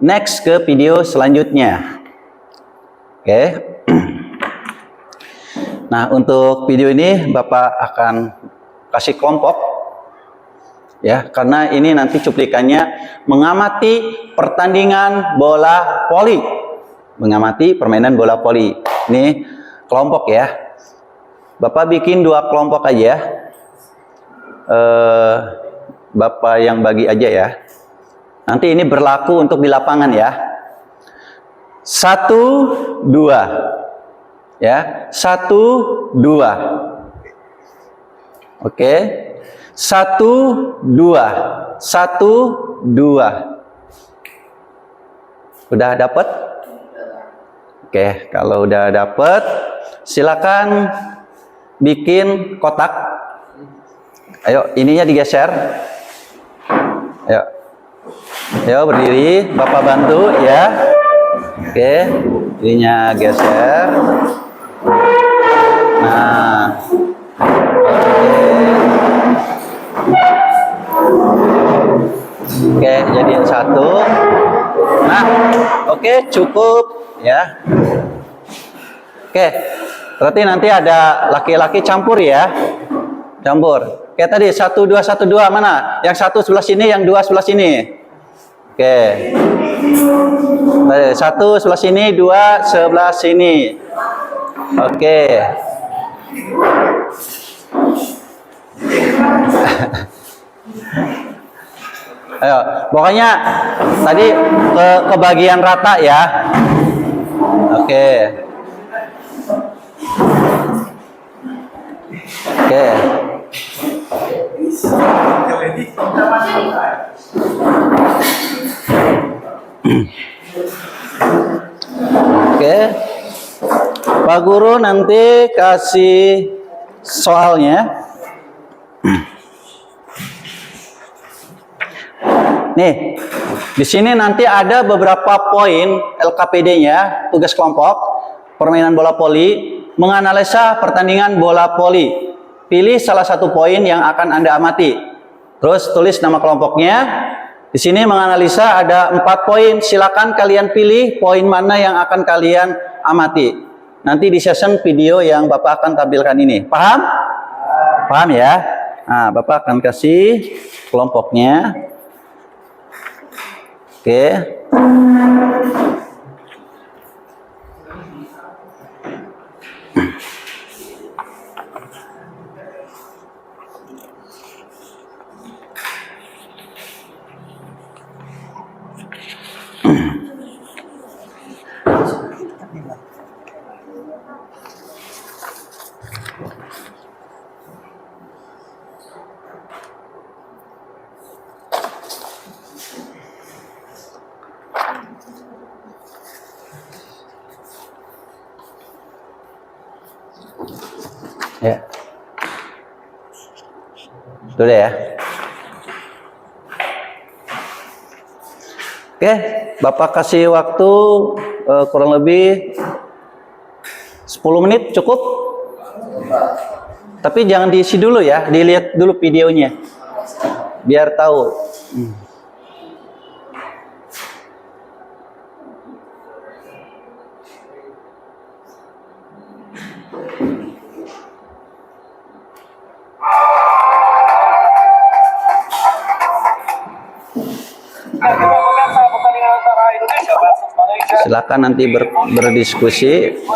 next ke video selanjutnya. Oke. Nah, untuk video ini Bapak akan kasih kelompok. Ya, karena ini nanti cuplikannya mengamati pertandingan bola voli. Mengamati permainan bola voli. Ini kelompok ya. Bapak bikin 2 kelompok aja. Bapak yang bagi aja ya. Nanti ini berlaku untuk di lapangan ya. 1, 2. Ya, 1, 2. Oke. 1, 2. 1, 2. Udah dapat? Oke, kalau udah dapat, silakan bikin kotak. Ayo, ininya digeser. Ayo. Ayo berdiri, Bapak bantu ya. Oke, ininya geser. Nah. Oke, jadiin 1. Nah, oke, cukup ya. Oke, berarti nanti ada laki-laki campur ya. Campur. Kayak tadi 1, 2, 1, 2 mana? Yang 1 sebelah sini, yang 2 sebelah sini. Oke. 1 sebelah sini, 2 sebelah sini. Oke. Ayo, pokoknya tadi kebagian rata ya. Oke. Oke. Pak Guru nanti kasih soalnya. Nih, di sini nanti ada beberapa poin LKPD-nya, tugas kelompok, permainan bola voli, menganalisa pertandingan bola voli. Pilih salah satu poin yang akan Anda amati. Terus tulis nama kelompoknya. Di sini menganalisa ada 4 poin. Silakan kalian pilih poin mana yang akan kalian amati. Nanti di session video yang Bapak akan tampilkan ini. Paham? Paham ya? Nah, Bapak akan kasih kelompoknya. Oke. Ya. Sudah ya. Oke, Bapak kasih waktu kurang lebih 10 menit cukup. Tapi jangan diisi dulu ya, dilihat dulu videonya. Biar tahu. Silakan nanti berdiskusi. 2025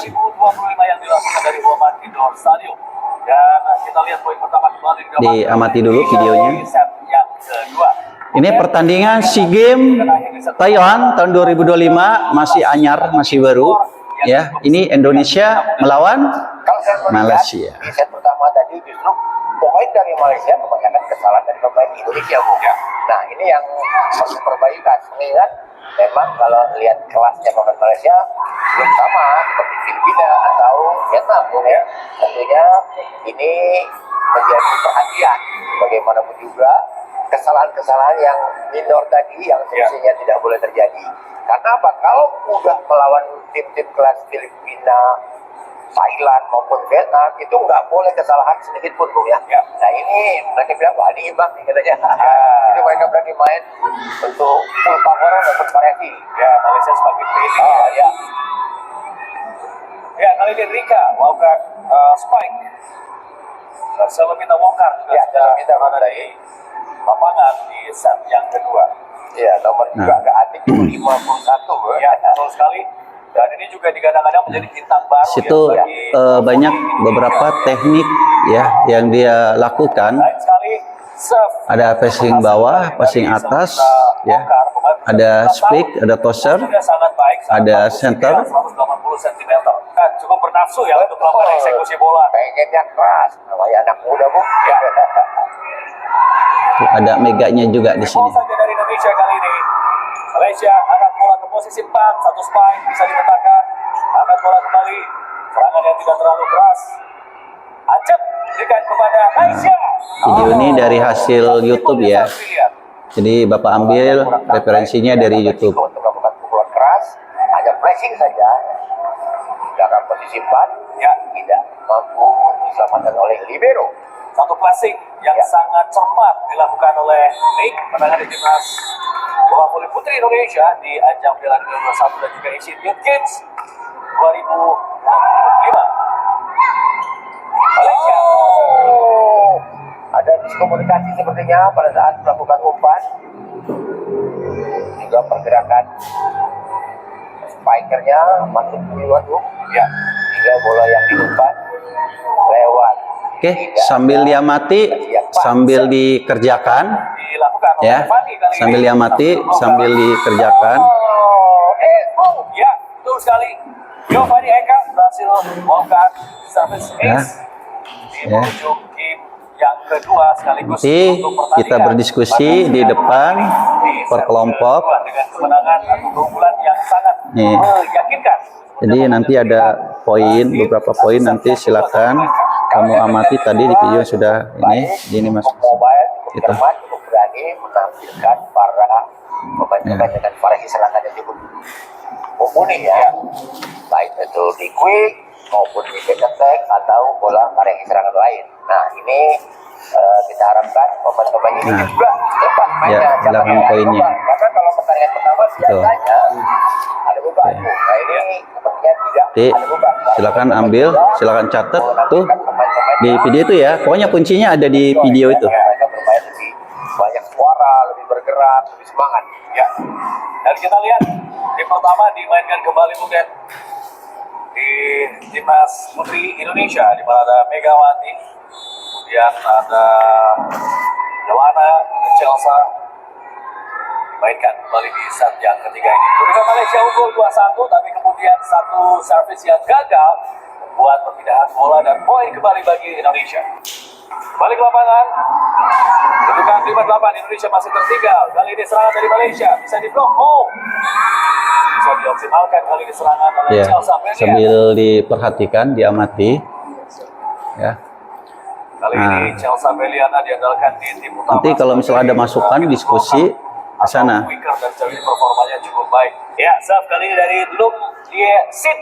yang dilakukan dari Muhammad Indoor Stadium. Dan kita lihat poin pertama kembali Diamati dulu videonya. set yang kedua. Ini pertandingan SEA Games Taiwan tahun 2025, masih anyar, masih baru. Ya, ini Indonesia melawan Kalau saya melihat, Malaysia. di set pertama tadi justru pemain dari Malaysia kebanyakan kesalahan dari pemain Indonesia, Bu. Nah, ini yang harus diperbaikan. Mengingat memang kalau lihat kelasnya pemain Malaysia belum sama seperti Filipina atau Vietnam, Bu, ya. Tentunya ini menjadi perhatian. Bagaimanapun juga kesalahan-kesalahan yang minor tadi yang semestinya tidak boleh terjadi. Karena apa? Kalau udah melawan tim-tim kelas Filipina, Thailand maupun Vietnam, itu nggak boleh kesalahan sedikit pun, Bu, ya. Nah, ini mereka bilang, wah, ini imbang nih katanya. Jadi mereka berani main untuk full power maupun variasi. Ya, Malaysia sebagai pilih. Ya. Ya, kali ini Rika melakukan spike. Selalu minta bongkar juga Ya, sudah selalu minta bongkar. ada di lapangan di set yang kedua. Ya, nomor juga agak antik, 51. Ya, betul sekali. Dan ini juga digadang-gadang menjadi bintang baru. Situ ya, bagi banyak beberapa teknik ya yang dia lakukan. Lain sekali, serve. Ada passing bawah, passing atas, ya. Ada speak, ada tosser, Sudah sangat baik, ada sangat center. 180 cm. Kan cukup bernafsu ya untuk melakukan eksekusi bola. Pengennya keras, namanya anak muda, Bu. Ya. Ada meganya juga di Ball sini. saja dari Indonesia kali ini. Malaysia angkat bola ke posisi 4, satu spike bisa diletakkan. Angkat bola kembali, serangan yang tidak terlalu keras. Acep berikan kepada Malaysia. Video ini dari hasil YouTube ya. Jadi Bapak ambil referensinya dari YouTube. Untuk melakukan pukulan keras, hanya pressing saja. Dalam posisi 4, Ya. tidak mampu diselamatkan oleh libero. Satu passing yang sangat cermat dilakukan oleh Nick menangani timnas bola voli putri Indonesia di ajang Piala Dunia 21 dan juga Asian Youth Games 2025. Malaysia. Ada diskomunikasi sepertinya pada saat melakukan umpan. Juga pergerakan spikernya masuk di luar hook. Ya. Hingga bola yang diumpan lewat. Oke, sambil diamati, sambil dikerjakan, Dilakukan oleh ya. Fani kali ini. Sambil diamati, sambil dikerjakan. Ya, betul sekali. Giovanni Eka berhasil melakukan service Ya. ace di Ya. ujung game yang kedua sekaligus Nanti untuk pertandingan. kita berdiskusi di depan. Di per kelompok. Dengan kemenangan atau keunggulan yang sangat Nih. meyakinkan. Jadi nanti ada poin, beberapa poin nanti silakan kamu amati tadi di video sudah ini Mas. Mobile Gitu. cukup cukup berani menampilkan para pemain-pemain dengan variasi serangan yang cukup mumpuni ya, baik itu di quick maupun di back attack atau bola variasi serangan lain. Nah ini kita harapkan pemain-pemain ini Nah. juga cepat mainnya, Ya, jangan belakang kayak poinnya. beban. Karena kalau pertandingan pertama biasanya ada beban. Oke. Nah ini sepertinya tidak Jadi ada beban. silakan ambil, silakan catat tuh di video itu ya. Pokoknya kuncinya ada di video itu. Mereka bermain lebih banyak suara, lebih bergerak, lebih semangat. Ya. Dan kita lihat tim pertama dimainkan kembali mungkin di timnas putri Indonesia, di mana ada Megawati, kemudian ada Joanna dan Chelsea dimainkan kembali di set yang ketiga ini. Kemudian Malaysia unggul 2-1, tapi kemudian satu servis yang gagal membuat perpindahan bola dan poin kembali bagi Indonesia. Balik ke lapangan, kedudukan 5-8, Indonesia masih tertinggal. Kali ini serangan dari Malaysia bisa diblok. Bisa dioptimalkan kali ini serangan oleh Ya, Chelsea Belian. sambil diperhatikan, diamati. Ya. Kali ini Chelsea Belian diandalkan di tim utama. Nanti kalau misalnya ada masukan, diskusi ke sana. Quicker dan sejauh ini performanya cukup baik. Ya, serve kali ini dari Luke Liesit.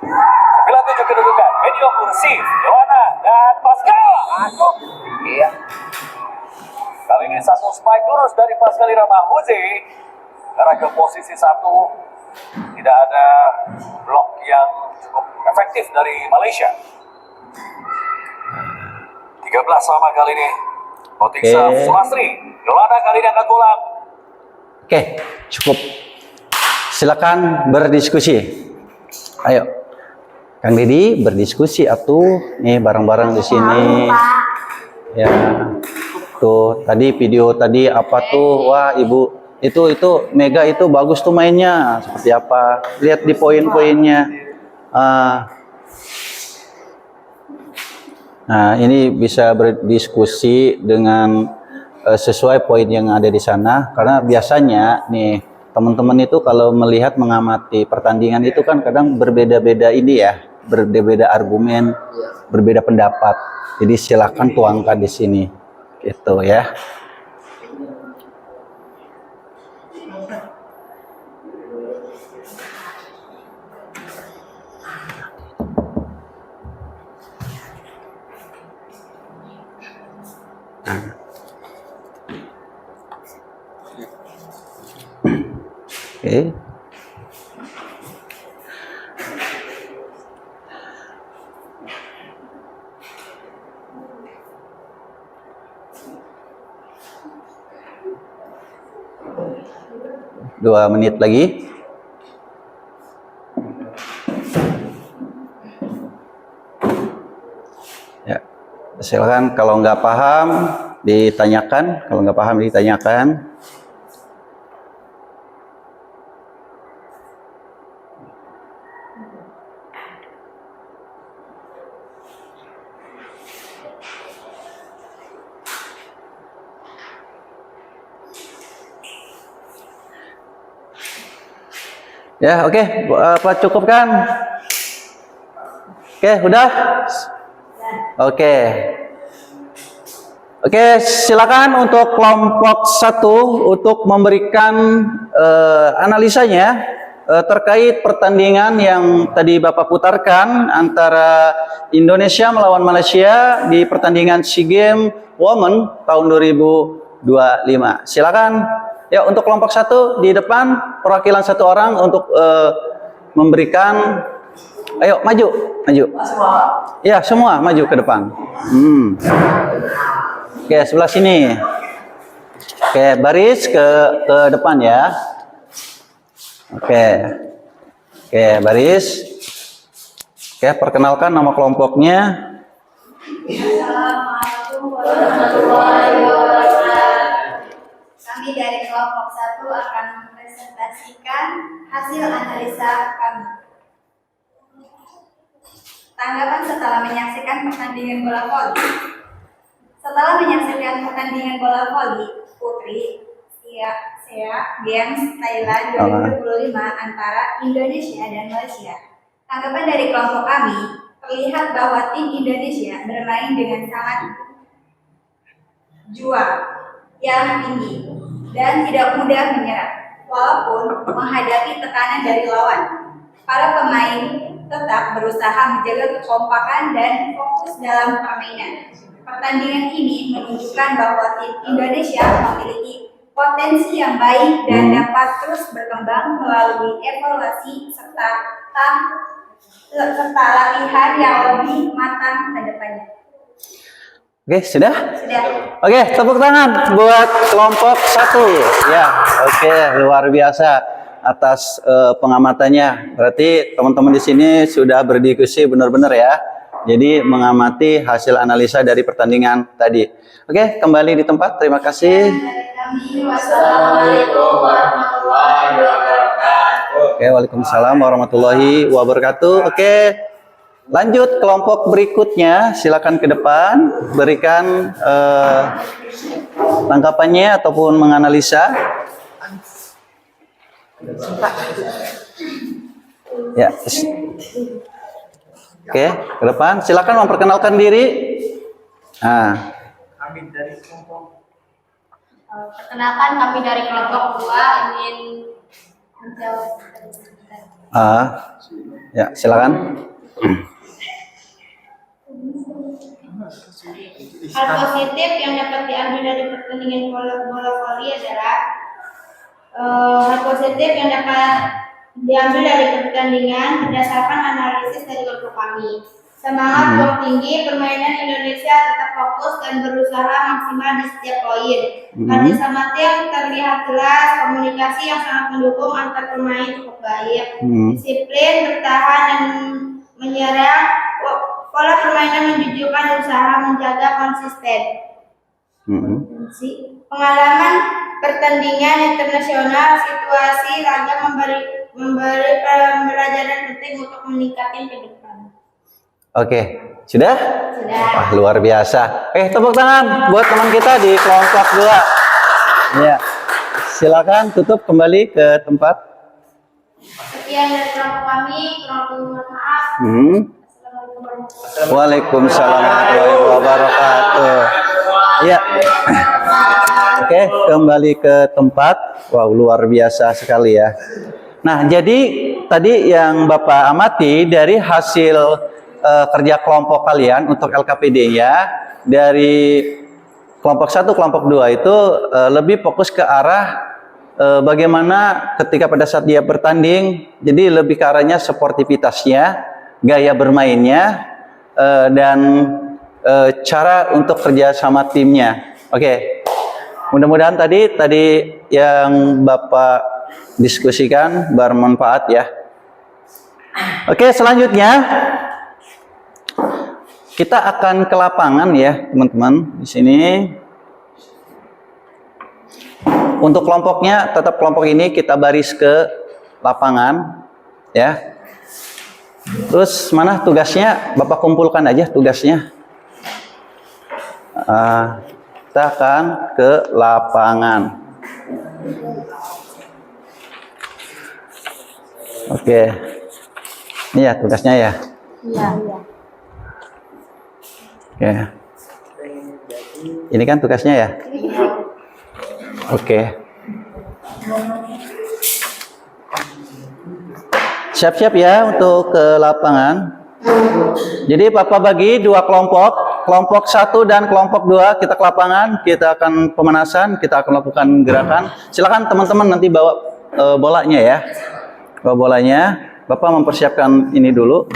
97 kedudukan, medio kursi, Joanna dan Pascal. Masuk. Iya. Kali ini satu spike lurus dari Pascal Iramahuze. Karena ke posisi 1 tidak ada blok yang cukup efektif dari Malaysia. 13 sama kali ini. Otiksa Oke. Sulastri. Yolanda kali ini angkat bola. Oke, cukup. Silakan berdiskusi. Ayo, Kang Didi berdiskusi atuh. Nih bareng-bareng di sini. Ya, tuh tadi video tadi apa tuh? Wah ibu itu Mega itu bagus tuh mainnya. Seperti apa? Lihat di poin-poinnya. Nah ini bisa berdiskusi dengan sesuai poin yang ada di sana. Karena biasanya nih teman-teman itu kalau melihat mengamati pertandingan itu kan kadang berbeda-beda ini ya, berbeda argumen, berbeda pendapat. Jadi silakan tuangkan di sini, gitu ya. Oke. Dua menit lagi. Ya, silakan kalau nggak paham ditanyakan, kalau nggak paham ditanyakan. Ya, oke. Apa cukup kan? Oke, udah? Oke. Oke, silakan untuk kelompok 1 untuk memberikan analisanya terkait pertandingan yang tadi Bapak putarkan antara Indonesia melawan Malaysia di pertandingan SEA Games Women tahun 2025. Silakan. Ya, untuk kelompok 1 di depan, perwakilan 1 orang untuk memberikan. Ayo maju. Ya, semua maju ke depan. Oke, sebelah sini. Oke, baris ke depan ya. Oke, baris. Oke, perkenalkan nama kelompoknya. Assalamualaikum warahmatullahi wabarakatuh. Kami dari kelompok 1 akan mempresentasikan hasil analisa kami. Tanggapan setelah menyaksikan pertandingan bola voli. Setelah menyaksikan pertandingan bola voli putri SEA Games Thailand 2025 antara Indonesia dan Malaysia. Tanggapan dari kelompok kami, terlihat bahwa tim Indonesia bermain dengan sangat juang yang tinggi dan tidak mudah menyerah, walaupun menghadapi tekanan dari lawan. Para pemain tetap berusaha menjaga kekompakan dan fokus dalam permainan. Pertandingan ini menunjukkan bahwa tim Indonesia memiliki potensi yang baik dan dapat terus berkembang melalui evaluasi serta latihan yang lebih matang ke depannya. Oke, sudah? Sudah. Oke, tepuk tangan buat kelompok 1. Ya, oke, luar biasa atas pengamatannya. Berarti teman-teman di sini sudah berdiskusi benar-benar ya. Jadi mengamati hasil analisa dari pertandingan tadi. Oke, kembali di tempat. Terima kasih. Wassalamualaikum warahmatullahi wabarakatuh. Oke, waalaikumsalam warahmatullahi wabarakatuh. Oke, lanjut kelompok berikutnya. Silakan ke depan, berikan tanggapannya ataupun menganalisa. Ya. Oke, ke depan. Silakan memperkenalkan diri. Nah. Perkenalkan, kami dari kelompok 2 ingin menjawab. Ya, silakan. Hal positif yang dapat diambil dari pertandingan bola voli adalah berdasarkan analisis dari kelompok kami. Semangat buang tinggi, permainan Indonesia tetap fokus dan berusaha maksimal di setiap poin. Kerjasama tim terlihat jelas, komunikasi yang sangat mendukung antar pemain cukup baik. Disiplin, bertahan dan menyerang, pola permainan menunjukkan usaha menjaga konsisten. Pengalaman pertandingan internasional, situasi laga memberi pembelajaran penting untuk meningkatkan ke depan. Oke, sudah? Sudah. Wah, luar biasa. Tepuk tangan buat teman kita di kelompok 2. Ya, silakan tutup kembali ke tempat. Sekian dari kelompok kami, mohon maaf. Waalaikumsalam warahmatullahi wabarakatuh. Ya. Oke, kembali ke tempat. Wow, luar biasa sekali ya. Nah, jadi tadi yang Bapak amati dari hasil kerja kelompok kalian untuk LKPD ya, dari kelompok 1, kelompok 2 itu lebih fokus ke arah bagaimana ketika pada saat dia bertanding, jadi lebih ke arahnya sportivitasnya, gaya bermainnya, dan cara untuk kerja sama timnya. Oke, mudah-mudahan tadi yang Bapak diskusikan bermanfaat ya. Oke, selanjutnya kita akan ke lapangan ya, teman-teman. Di sini untuk kelompoknya, tetap kelompok ini kita baris ke lapangan ya. Terus mana tugasnya? Bapak kumpulkan aja tugasnya. Kita akan ke lapangan. Oke. Ini ya tugasnya ya. Iya. Oke. Ini kan tugasnya ya? Oke. Siap-siap ya untuk ke lapangan. Jadi Bapak bagi 2 kelompok. Kelompok 1 dan kelompok 2 kita ke lapangan. Kita akan pemanasan, kita akan lakukan gerakan. Silakan teman-teman nanti bawa bolanya ya. Bawa bolanya. Bapak mempersiapkan ini dulu.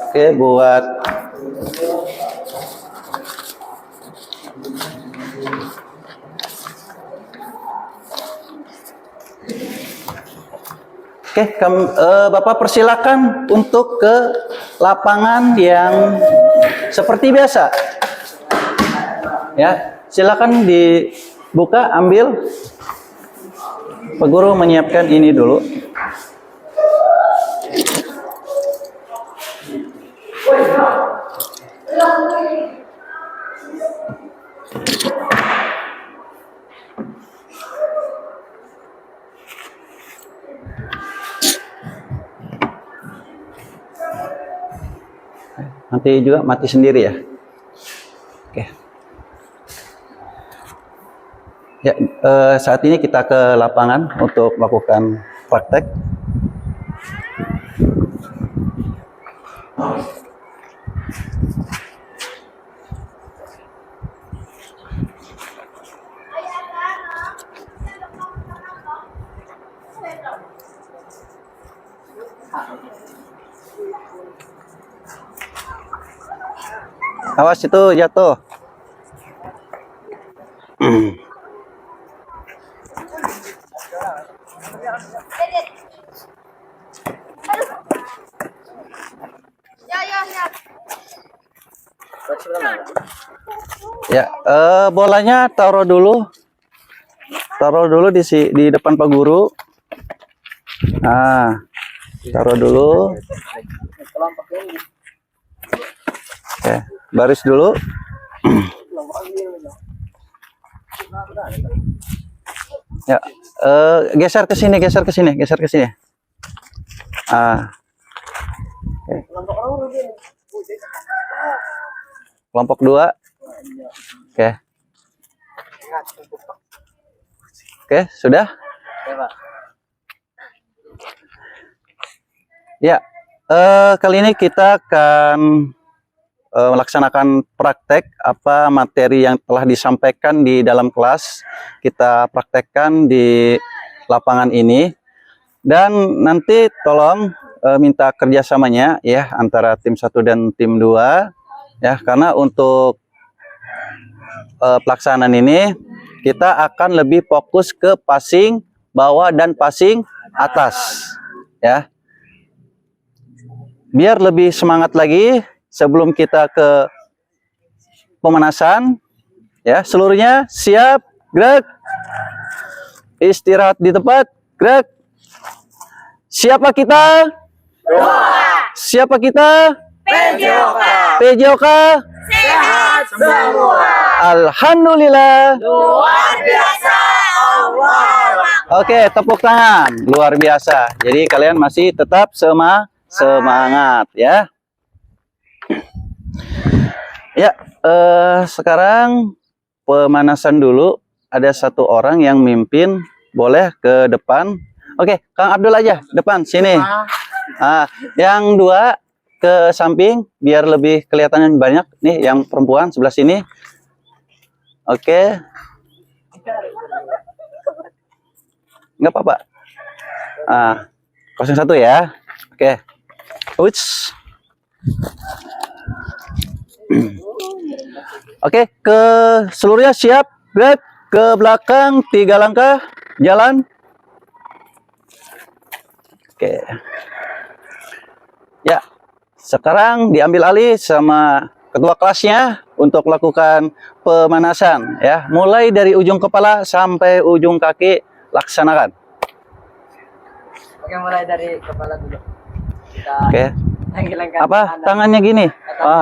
Oke, buat Bapak persilakan untuk ke lapangan yang seperti biasa. Ya, silakan dibuka, ambil. Pak Guru menyiapkan ini dulu. Nanti juga mati sendiri ya. Oke. Ya, saat ini kita ke lapangan untuk melakukan praktek. Awas itu jatuh. Ya, bolanya taruh dulu di depan Pak Guru. Nah, taruh dulu. Oke, baris dulu. Ya, geser ke sini. Ah, oke. Kelompok 2. Oke. Oke, sudah? Ya, kali ini kita akan melaksanakan praktek apa materi yang telah disampaikan di dalam kelas. Kita praktekkan di lapangan ini, dan nanti tolong minta kerjasamanya ya antara tim 1 dan tim 2 ya, karena untuk pelaksanaan ini kita akan lebih fokus ke passing bawah dan passing atas ya, biar lebih semangat lagi. Sebelum kita ke pemanasan, ya, seluruhnya siap, gerak, istirahat di tempat, gerak. Siapa kita? Siapa kita? PJOK. Sehat semua. Alhamdulillah. Luar biasa. Allah. Oke, tepuk tangan. Luar biasa. Jadi kalian masih tetap semangat ya. Ya, sekarang pemanasan dulu. Ada satu orang yang mimpin, boleh ke depan. Oke, Kang Abdul aja depan sini. Yang 2 ke samping biar lebih kelihatan banyak. Nih, yang perempuan sebelah sini. Oke. Nggak apa-apa. 01 ya. Oke. Uts. Oke, ke seluruhnya siap, gerak ke belakang 3 langkah, jalan. Oke. Ya, sekarang diambil alih sama ketua kelasnya untuk melakukan pemanasan ya. Mulai dari ujung kepala sampai ujung kaki, laksanakan. Oke, mulai dari kepala dulu. Kita Oke. tenggelengkan Apa? ke kanan. Tangannya gini.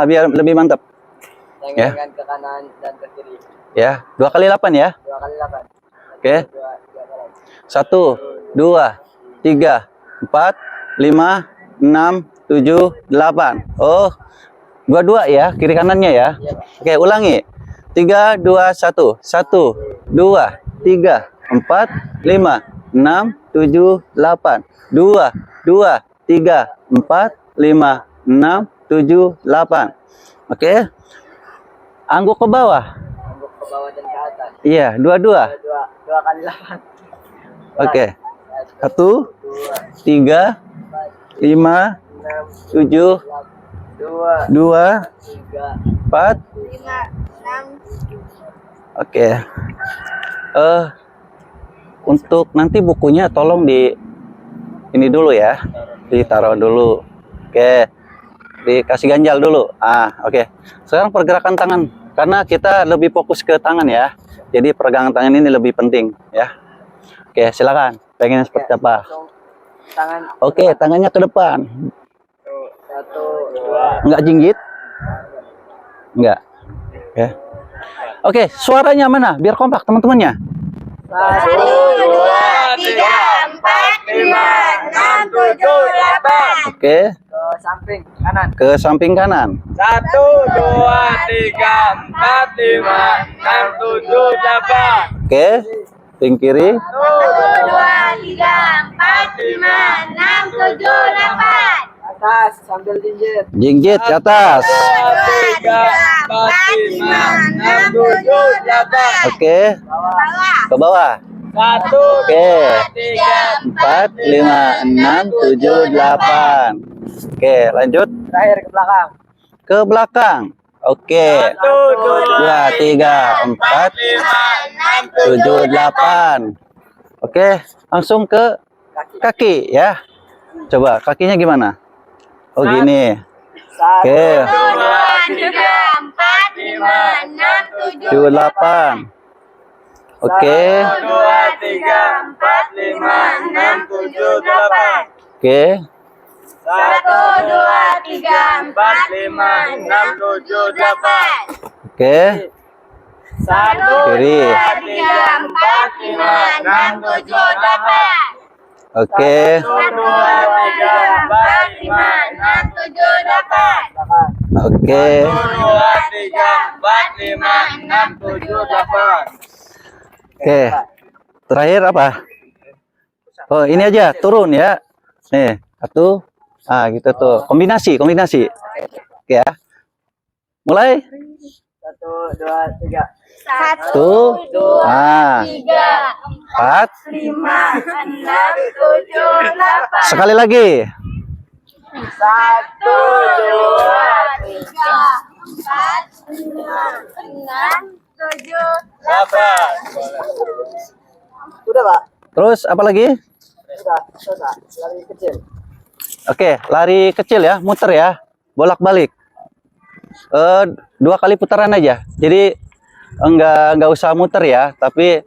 Biar lebih mantap. Tenggelengkan ke kanan dan ke kiri. Ya, 2 kali 8 ya. 2 kali 8. Oke. 1, 2, 3, 4, 5, 6, 7, 8. Oh, 22 ya, kiri kanannya ya. Oke, ulangi. 3, 2, 1. 1, 2, 3, 4, 5, 6, 7, 8. 2, 2, 3, 4, 5, 6, 7, 8. Oke. Angguk ke bawah. Angguk ke bawah dan ke atas. Iya, 22. 2 kali 8. Oke. 1, 3, 5, 7, 2, 4. 5, 6. Oke. Untuk nanti bukunya tolong ini dulu ya. Ditaruh dulu. Oke. Dikasih ganjal dulu. Oke. Sekarang pergerakan tangan, karena kita lebih fokus ke tangan ya. Jadi peregangan tangan ini lebih penting ya. Oke, silakan. Pengen seperti apa? Tangan. Oke, tangannya ke depan. 1, 2. Enggak jinggit? Enggak. Oke. Oke, suaranya mana? Biar kompak teman-temannya. 1, 1, 2, 3, 4, 5, 6, 7, 8. Oke. Ke samping kanan. Ke samping kanan. 1, 2, 3, 4, 5, 6, 7, 8. Oke. Samping kiri. 1, 2, 3, 4, 5, 6, 7, 8. Atas sambil jinjit. Jinjit ke atas. 2, 3, 4, 5, 6, 7, 8. Oke. Ke bawah. 1, Oke. 3, 4, 5, 6, 7, 8. Oke, lanjut Terakhir ke belakang. ke belakang. Oke. 1, 2, 2, 3, 4, 7, 8. Oke, langsung ke kaki ya. Coba kakinya gimana? Oh gini. 1, Oke. 2, 3, 4, 5, 6, 7, 7, 8. Oke. 2, 3, 4, 5, 6, 7, 8. Oke. 1, 2, 3, 4, 5, 6, 7, 8. Oke. 1, Kiri. 3, 4, 5, 6, 7, 8. Oke. 1, 2, 3, 4, 5, 6, 7, 8. belakang. Oke. 2, 3, 4, 5, 6, 7, 8. Oke. Terakhir apa? Oh, ini aja turun ya. Nih, satu. Ah, gitu tuh. Kombinasi. Oke ya. Mulai. 1, 2, 3. 1, 3, 4, 4, 5, 6, 7, 8. sekali lagi. 1, 2, 3, 4, 5, 6, 7, 8. Udah, Pak? Terus apa lagi? Sudah. Lari kecil. Oke, lari kecil ya, muter ya, bolak-balik. 2 kali putaran aja. Jadi enggak usah muter ya, tapi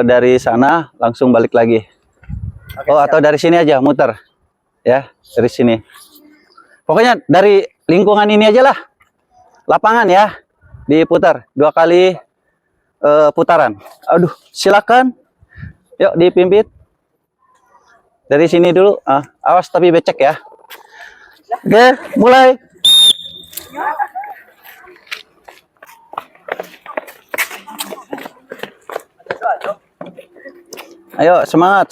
dari sana langsung balik lagi. Oh, atau dari sini aja muter. Ya, dari sini. Pokoknya dari lingkungan ini aja lah. Lapangan ya, diputar 2 kali putaran. Aduh, silakan. Yuk dipimpin. Dari sini dulu. Awas tapi becek ya. Oke, mulai. Ayo, semangat.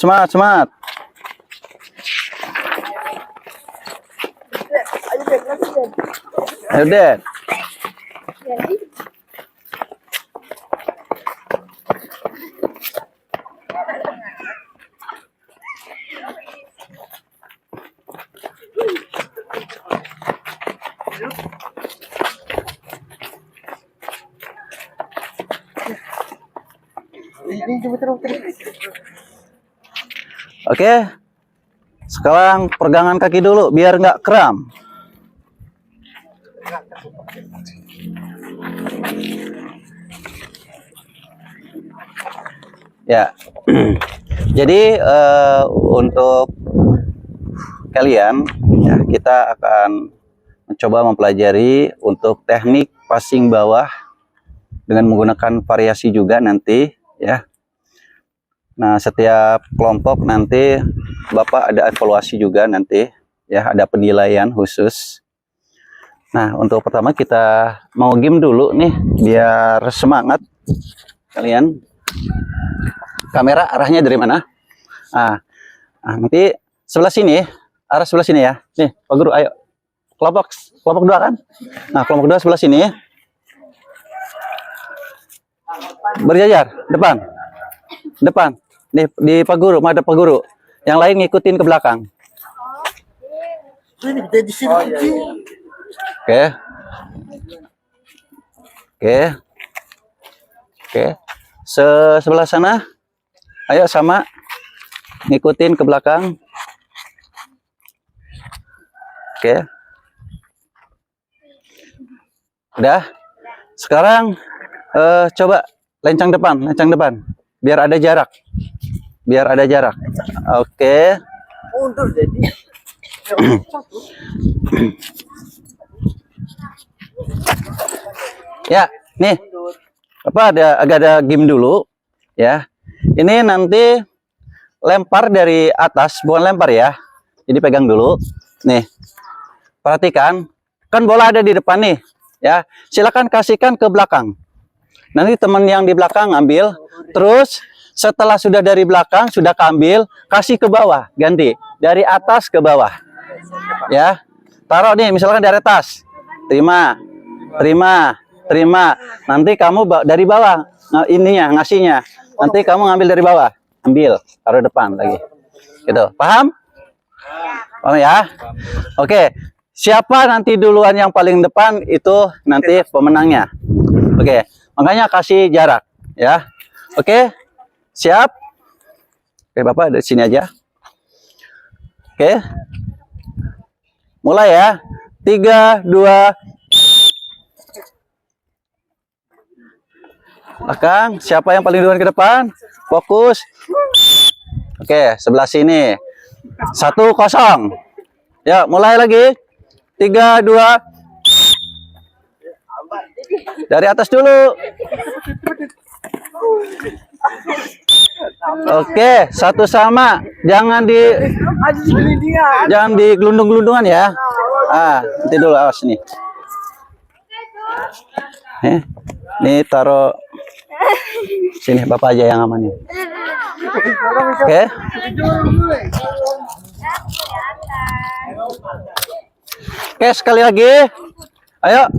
Ayo, Dad. Oke. Sekarang pegangan kaki dulu biar nggak kram. Ya. Jadi untuk kalian ya, kita akan mencoba mempelajari untuk teknik passing bawah dengan menggunakan variasi juga nanti ya. Nah, setiap kelompok nanti Bapak ada evaluasi juga nanti ya, ada penilaian khusus. Nah, untuk pertama kita mau game dulu nih biar semangat kalian. Kamera arahnya dari mana? Nanti sebelah sini, arah sebelah sini ya. Nih, Pak Guru, ayo. Kelompok 2 kan? Nah, kelompok 2 sebelah sini. Berjajar, depan. Nih, di Pak Guru, madep Pak Guru. Yang lain ngikutin ke belakang. Oke. Sebelah sana. Ayo sama. Ngikutin ke belakang. Oke. Udah. Sekarang coba lencang depan. Biar ada jarak. Oke. Mundur jadi. Ya, nih. Agak ada game dulu ya. Ini nanti lempar dari atas, bukan lempar ya. Jadi pegang dulu. Nih. Perhatikan, kan bola ada di depan nih, ya. Silakan kasihkan ke belakang. Nanti teman yang di belakang ambil, terus setelah sudah dari belakang sudah keambil, kasih ke bawah, ganti dari atas ke bawah. Ya. Taruh nih misalkan dari atas. Terima. Nanti kamu dari bawah ininya ngasihnya. Nanti kamu ngambil dari bawah, ambil, taruh depan lagi. Gitu. Paham? Paham ya? Oke. Siapa nanti duluan yang paling depan itu nanti pemenangnya. Oke. Makanya kasih jarak, ya. Oke. Siap? Oke, Bapak dari sini aja. Oke. Mulai ya. 3, 2. Belakang. Siapa yang paling duluan ke depan? Fokus. Oke, sebelah sini. 1-0. Ya, mulai lagi. 3, 2. Dari atas dulu. Oke, satu sama. Jangan di gelundung-gelundungan ya. Nanti dulu, awas nih. Nih taruh sini, Bapak aja yang amanin. Oke. Oke, sekali lagi. Ayo.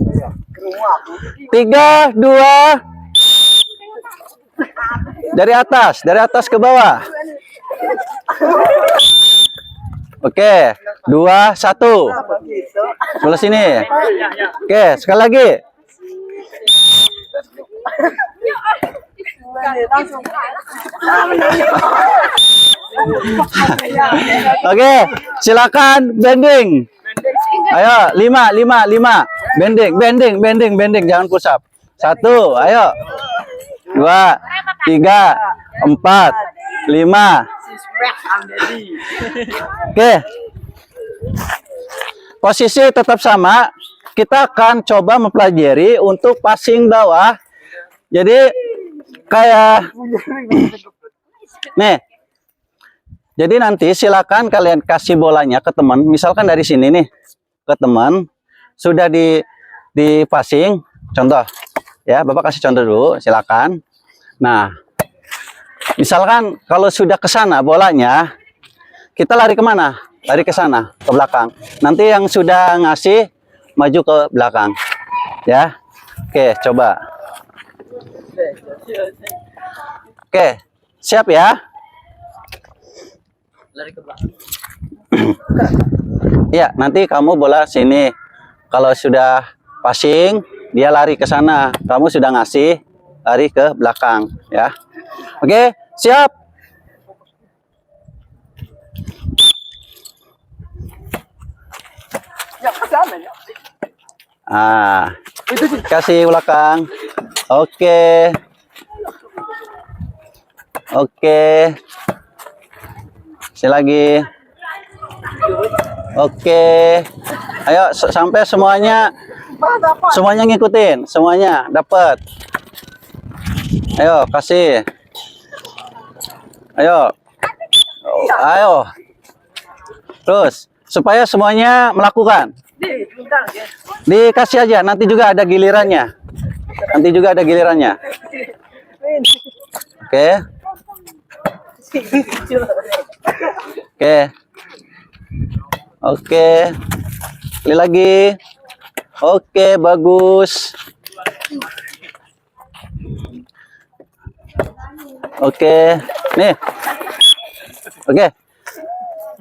3, 2. Dari atas ke bawah. Oke, 2, 1. Sebelah sini. Oke, sekali lagi. Oke, silakan bending. Ayo, 5. Bending, jangan push up. 1, ayo. 2, 3, 4, 5. Oke. Posisi tetap sama. Kita akan coba mempelajari untuk passing bawah. Jadi kayak nih. Jadi nanti silakan kalian kasih bolanya ke teman. Misalkan dari sini nih ke teman sudah di passing. Contoh ya, Bapak kasih contoh dulu, silakan. Nah, misalkan kalau sudah ke sana bolanya, kita lari kemana? Lari ke sana, ke belakang. Nanti yang sudah ngasih maju ke belakang. Ya. Oke, coba. Oke, siap ya? Lari ke belakang. Ya, nanti kamu bola sini. Kalau sudah passing, dia lari ke sana. Kamu sudah ngasih, lari ke belakang, ya. Oke, siap. Kasih belakang. Oke. Sini lagi. Oke. Ayo sampai semuanya ngikutin, semuanya dapat. Ayo kasih. Ayo. Terus supaya semuanya melakukan. Dikasih aja, nanti juga ada gilirannya. Oke. Kali lagi. Oke, bagus. Oke, nih. Oke.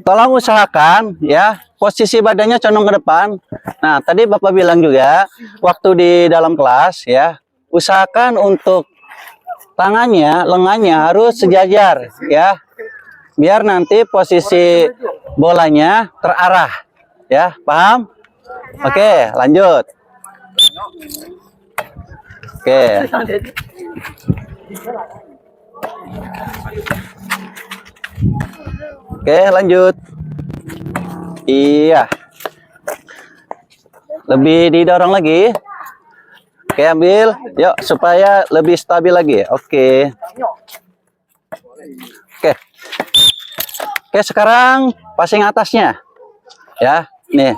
Tolong usahakan ya, posisi badannya condong ke depan. Nah, tadi Bapak bilang juga waktu di dalam kelas ya, usahakan untuk tangannya, lengannya harus sejajar ya. Biar nanti posisi bolanya terarah. Ya, paham? Oke, lanjut. Oke, lanjut. Iya. Lebih didorong lagi. Oke, ambil. Yuk, supaya lebih stabil lagi. Oke. Oke. Oke, sekarang passing atasnya. Ya, nih.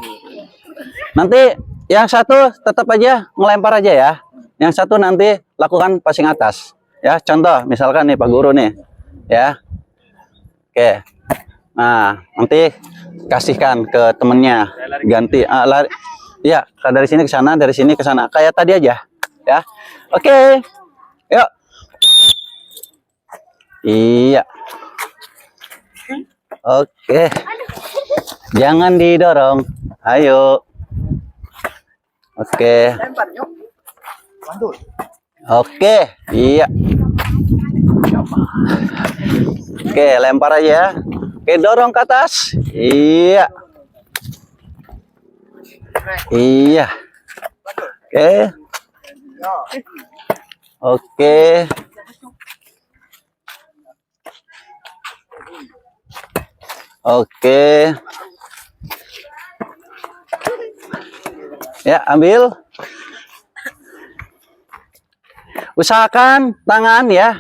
Nanti yang satu tetap aja ngelempar aja ya. Yang satu nanti lakukan passing atas. Ya, contoh misalkan nih Pak Guru nih. Ya. Oke. Nah, nanti kasihkan ke temennya. Ganti lari. Ya, dari sini ke sana, dari sini ke sana. Kayak tadi aja. Ya. Oke. Yuk. Iya. Oke. Jangan didorong. Ayo. Oke. Oke. Iya. Oke, lempar aja. Oke, dorong ke atas. Iya. Iya. Oke. Oke. Oke. Ya, ambil. Usahakan tangan ya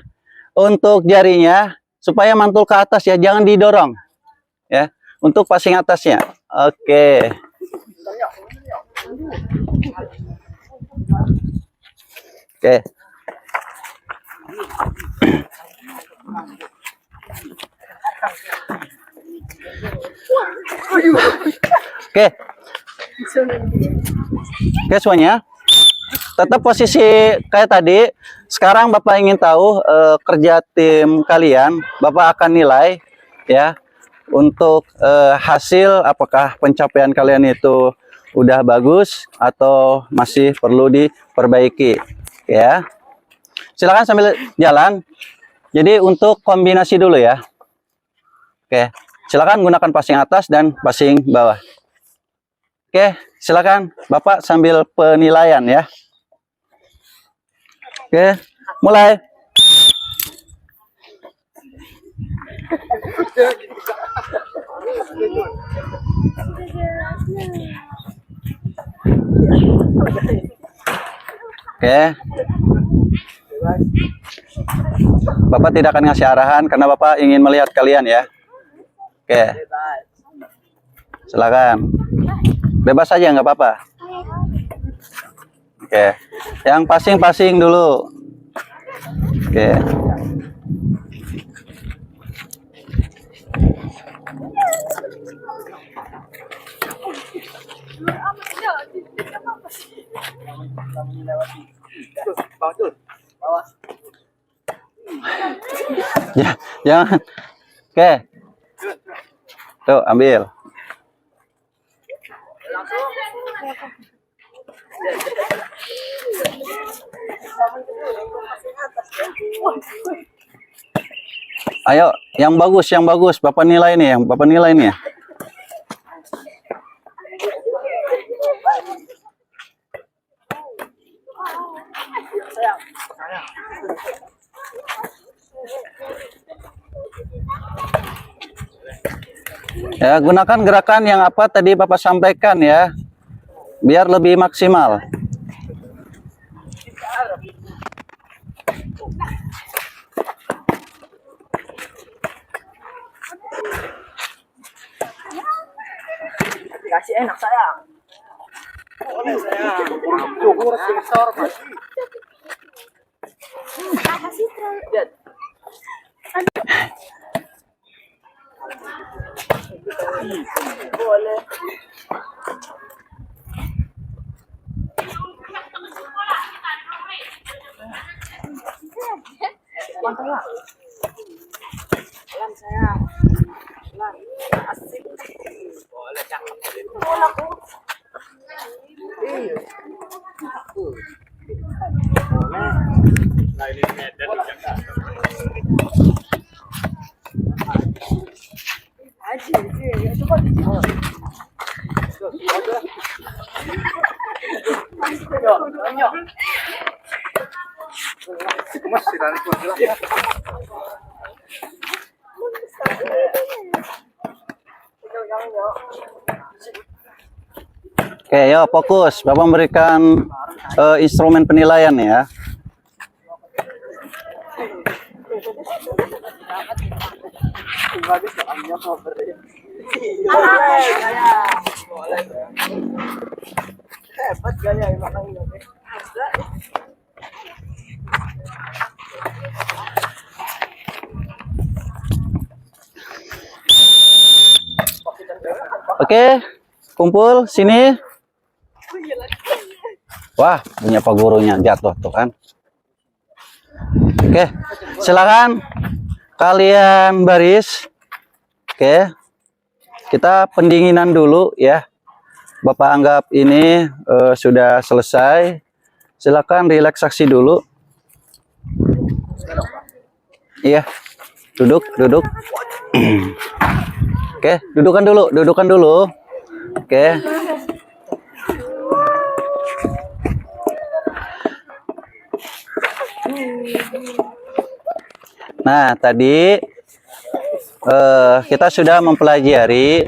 untuk jarinya supaya mantul ke atas ya, jangan didorong. Ya, untuk passing atasnya. Oke. Oke. Oke. Oke semuanya. Tetap posisi kayak tadi. Sekarang Bapak ingin tahu kerja tim kalian. Bapak akan nilai ya untuk hasil apakah pencapaian kalian itu udah bagus atau masih perlu diperbaiki ya. Silakan sambil jalan. Jadi untuk kombinasi dulu ya. Oke, silakan gunakan passing atas dan passing bawah. Oke, silakan Bapak sambil penilaian ya. Oke, mulai. Oke. Bapak tidak akan ngasih arahan karena Bapak ingin melihat kalian ya. Oke. Silakan. Bebas aja nggak apa-apa. Oke. Yang passing dulu. Oke. Ya, jangan. Oke. Tuh, ambil. Ayo, yang bagus. Bapak nilai nih, yang Bapak nilai nih. Ya, gunakan gerakan yang apa tadi Bapak sampaikan ya, biar lebih maksimal. Kasih enak sayang. Boleh sayang. Cukup sektor masih. Boleh. Mantap. Pelan sayang. Pelan. Asik. Boleh cakep. Bola aku. Iya. Boleh. Nah ini medan. Aji, ya coba. Oke, yo fokus. Bapak memberikan instrumen penilaian ya. Hebat gaya emang ini. Oke, kumpul sini. Wah, punya pak gurunya jatuh tuh kan. Oke, silakan kalian baris. Oke, kita pendinginan dulu ya. Bapak anggap ini sudah selesai. Silakan relaksasi dulu. Iya, duduk. Oke, dudukan dulu. Oke. Nah, tadi kita sudah mempelajari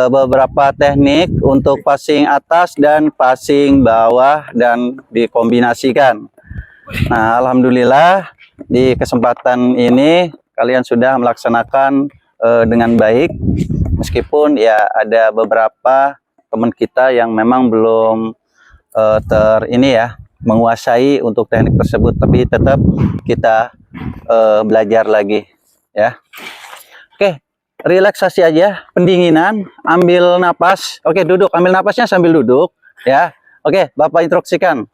beberapa teknik untuk passing atas dan passing bawah dan dikombinasikan. Nah, alhamdulillah di kesempatan ini kalian sudah melaksanakan dengan baik, meskipun ya ada beberapa teman kita yang memang belum menguasai untuk teknik tersebut, tapi tetap kita belajar lagi ya. Oke, relaksasi aja, pendinginan, ambil napas. Oke, duduk, ambil napasnya sambil duduk ya. Oke, Bapak instruksikan.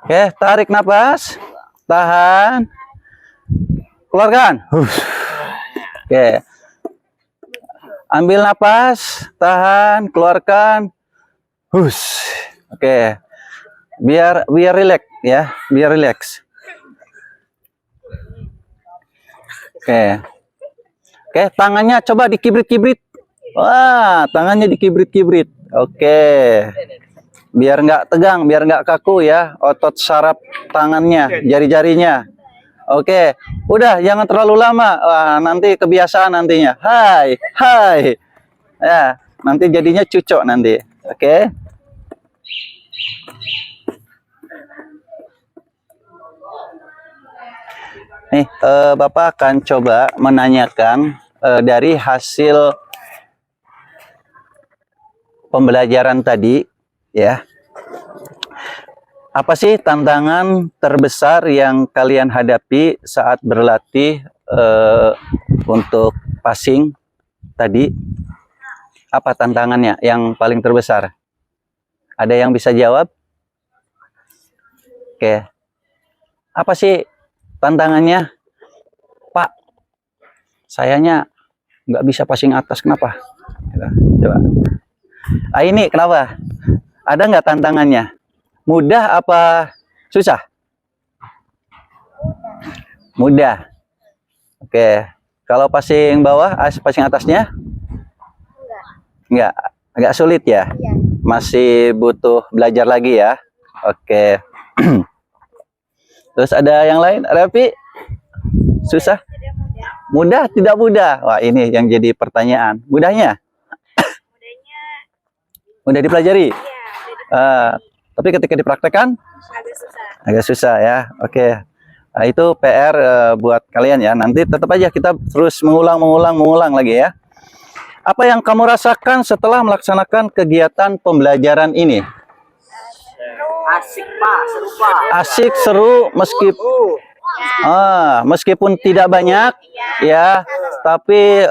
Oke, tarik napas, tahan, keluarkan. Oke, ambil napas, tahan, keluarkan. Oke, biar relax ya, biar relax. Oke, tangannya coba dikibrit-kibrit. Wah, tangannya dikibrit-kibrit. Oke, biar nggak tegang, biar nggak kaku ya, otot saraf tangannya, jari-jarinya. Oke, udah jangan terlalu lama. Wah, nanti kebiasaan nantinya. Hai. Ya, nanti jadinya cucok nanti. Oke. Nih, Bapak akan coba menanyakan dari hasil pembelajaran tadi, ya. Apa sih tantangan terbesar yang kalian hadapi saat berlatih untuk passing tadi? Apa tantangannya yang paling terbesar? Ada yang bisa jawab? Oke. Apa sih tantangannya? Pak, sayanya nggak bisa passing atas, kenapa? Coba. Ini kenapa? Ada nggak tantangannya? Mudah apa susah? Mudah. Oke. Kalau passing bawah, passing atasnya? Enggak. Agak sulit ya? Masih butuh belajar lagi ya? Oke. Terus ada yang lain? Rapi? Susah? Mudah, tidak mudah? Wah, ini yang jadi pertanyaan. Mudahnya? Mudah dipelajari? Tapi ketika dipraktekkan agak susah ya. Oke. Nah, itu PR buat kalian ya. Nanti tetap aja kita terus mengulang lagi ya. Apa yang kamu rasakan setelah melaksanakan kegiatan pembelajaran ini? Asik Pak, seru Pak. Asik, seru, meskipun tidak banyak ya, tapi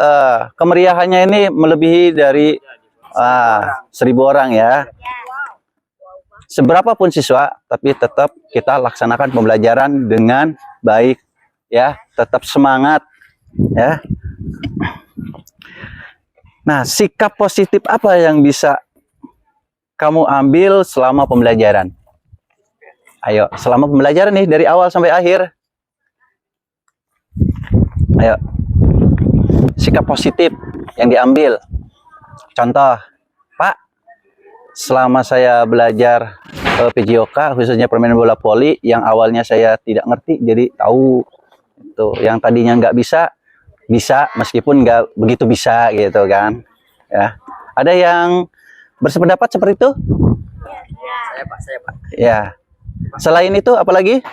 kemeriahannya ini melebihi dari 1000 orang ya. Seberapapun siswa, tapi tetap kita laksanakan pembelajaran dengan baik ya, tetap semangat ya. Nah, sikap positif apa yang bisa kamu ambil selama pembelajaran? Ayo, selama pembelajaran nih dari awal sampai akhir. Ayo, sikap positif yang diambil. Contoh, Pak, selama saya belajar PJOK, khususnya permainan bola voli, yang awalnya saya tidak ngerti, jadi tahu. Itu yang tadinya nggak bisa, meskipun nggak begitu bisa, gitu kan? Ya, ada yang bersependapat seperti itu? Saya Pak. Ya. Selain itu, apalagi?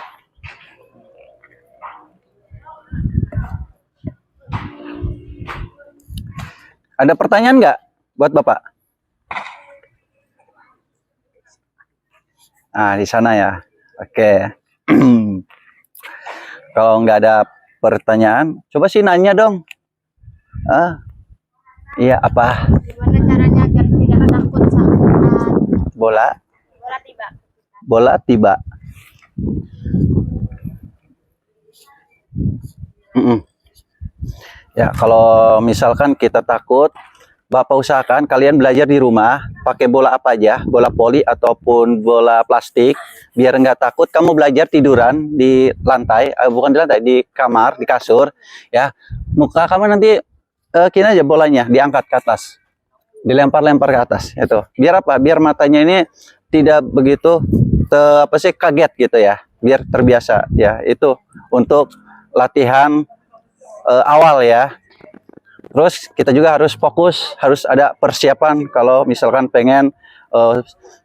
Ada pertanyaan nggak buat Bapak? Ah, di sana ya. Oke. Kalau nggak ada pertanyaan, coba sih nanya dong. Iya, apa? Gimana caranya agar tidak takut saat Bola tiba? bola tiba. Ya, kalau misalkan kita takut, Bapak usahakan kalian belajar di rumah pakai bola apa aja, bola poli ataupun bola plastik, biar nggak takut. Kamu belajar tiduran di lantai, bukan di lantai, di kamar, di kasur, ya. Muka kamu nanti kini aja bolanya diangkat ke atas, dilempar-lempar ke atas, itu. Biar apa? Biar matanya ini tidak begitu kaget gitu ya, biar terbiasa ya. Itu untuk latihan awal ya. Terus kita juga harus fokus, harus ada persiapan kalau misalkan pengen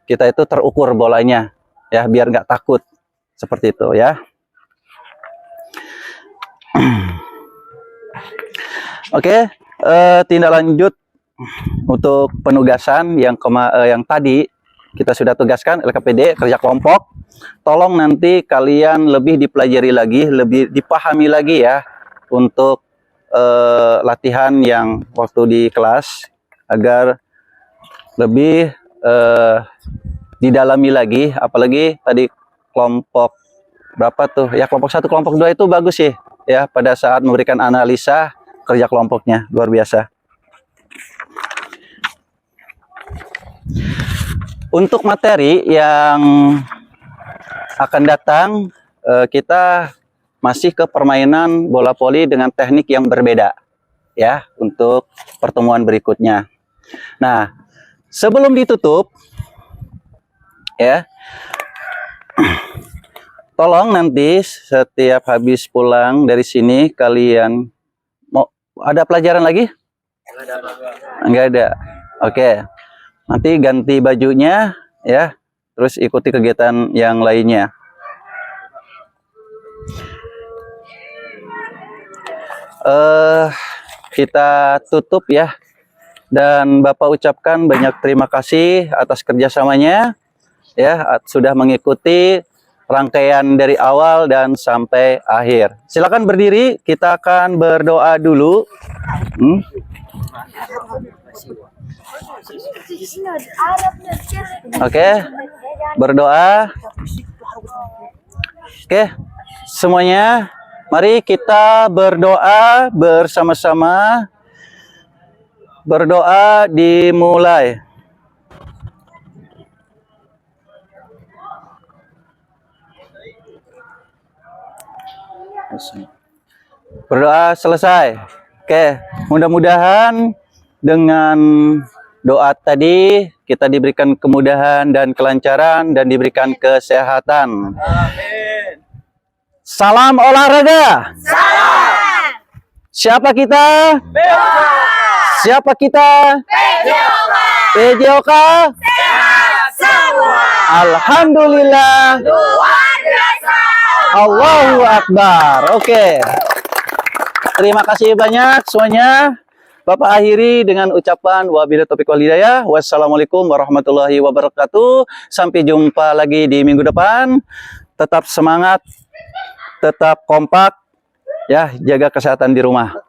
kita itu terukur bolanya ya, biar nggak takut seperti itu ya. Oke, tindak lanjut untuk penugasan yang tadi kita sudah tugaskan LKPD kerja kelompok. Tolong nanti kalian lebih dipelajari lagi, lebih dipahami lagi ya untuk latihan yang waktu di kelas, agar lebih didalami lagi. Apalagi tadi kelompok berapa tuh ya, kelompok 1, kelompok 2 itu bagus sih ya, pada saat memberikan analisa kerja kelompoknya luar biasa. Untuk materi yang akan datang, kita masih ke permainan bola voli dengan teknik yang berbeda ya untuk pertemuan berikutnya. Nah, sebelum ditutup ya, tolong nanti setiap habis pulang dari sini kalian mau ada pelajaran lagi? Enggak ada. Oke. Nanti ganti bajunya ya, terus ikuti kegiatan yang lainnya. Kita tutup ya, dan Bapak ucapkan banyak terima kasih atas kerjasamanya ya, sudah mengikuti rangkaian dari awal dan sampai akhir. Silakan berdiri, kita akan berdoa dulu. Oke, berdoa. Oke, semuanya mari kita berdoa bersama-sama. Berdoa dimulai. Berdoa selesai. Oke, mudah-mudahan dengan doa tadi kita diberikan kemudahan dan kelancaran dan diberikan kesehatan. Amin. Salam olahraga. Salam. Siapa kita? PJOKA. Siapa kita? PJOKA. PJOKA. Sehat semua. Alhamdulillah. Luar biasa. Allahu Akbar. Oke. Terima kasih banyak semuanya. Bapak akhiri dengan ucapan wabillahi taufiq wal hidayah. Wassalamualaikum warahmatullahi wabarakatuh. Sampai jumpa lagi di minggu depan. Tetap semangat, tetap kompak, ya, jaga kesehatan di rumah.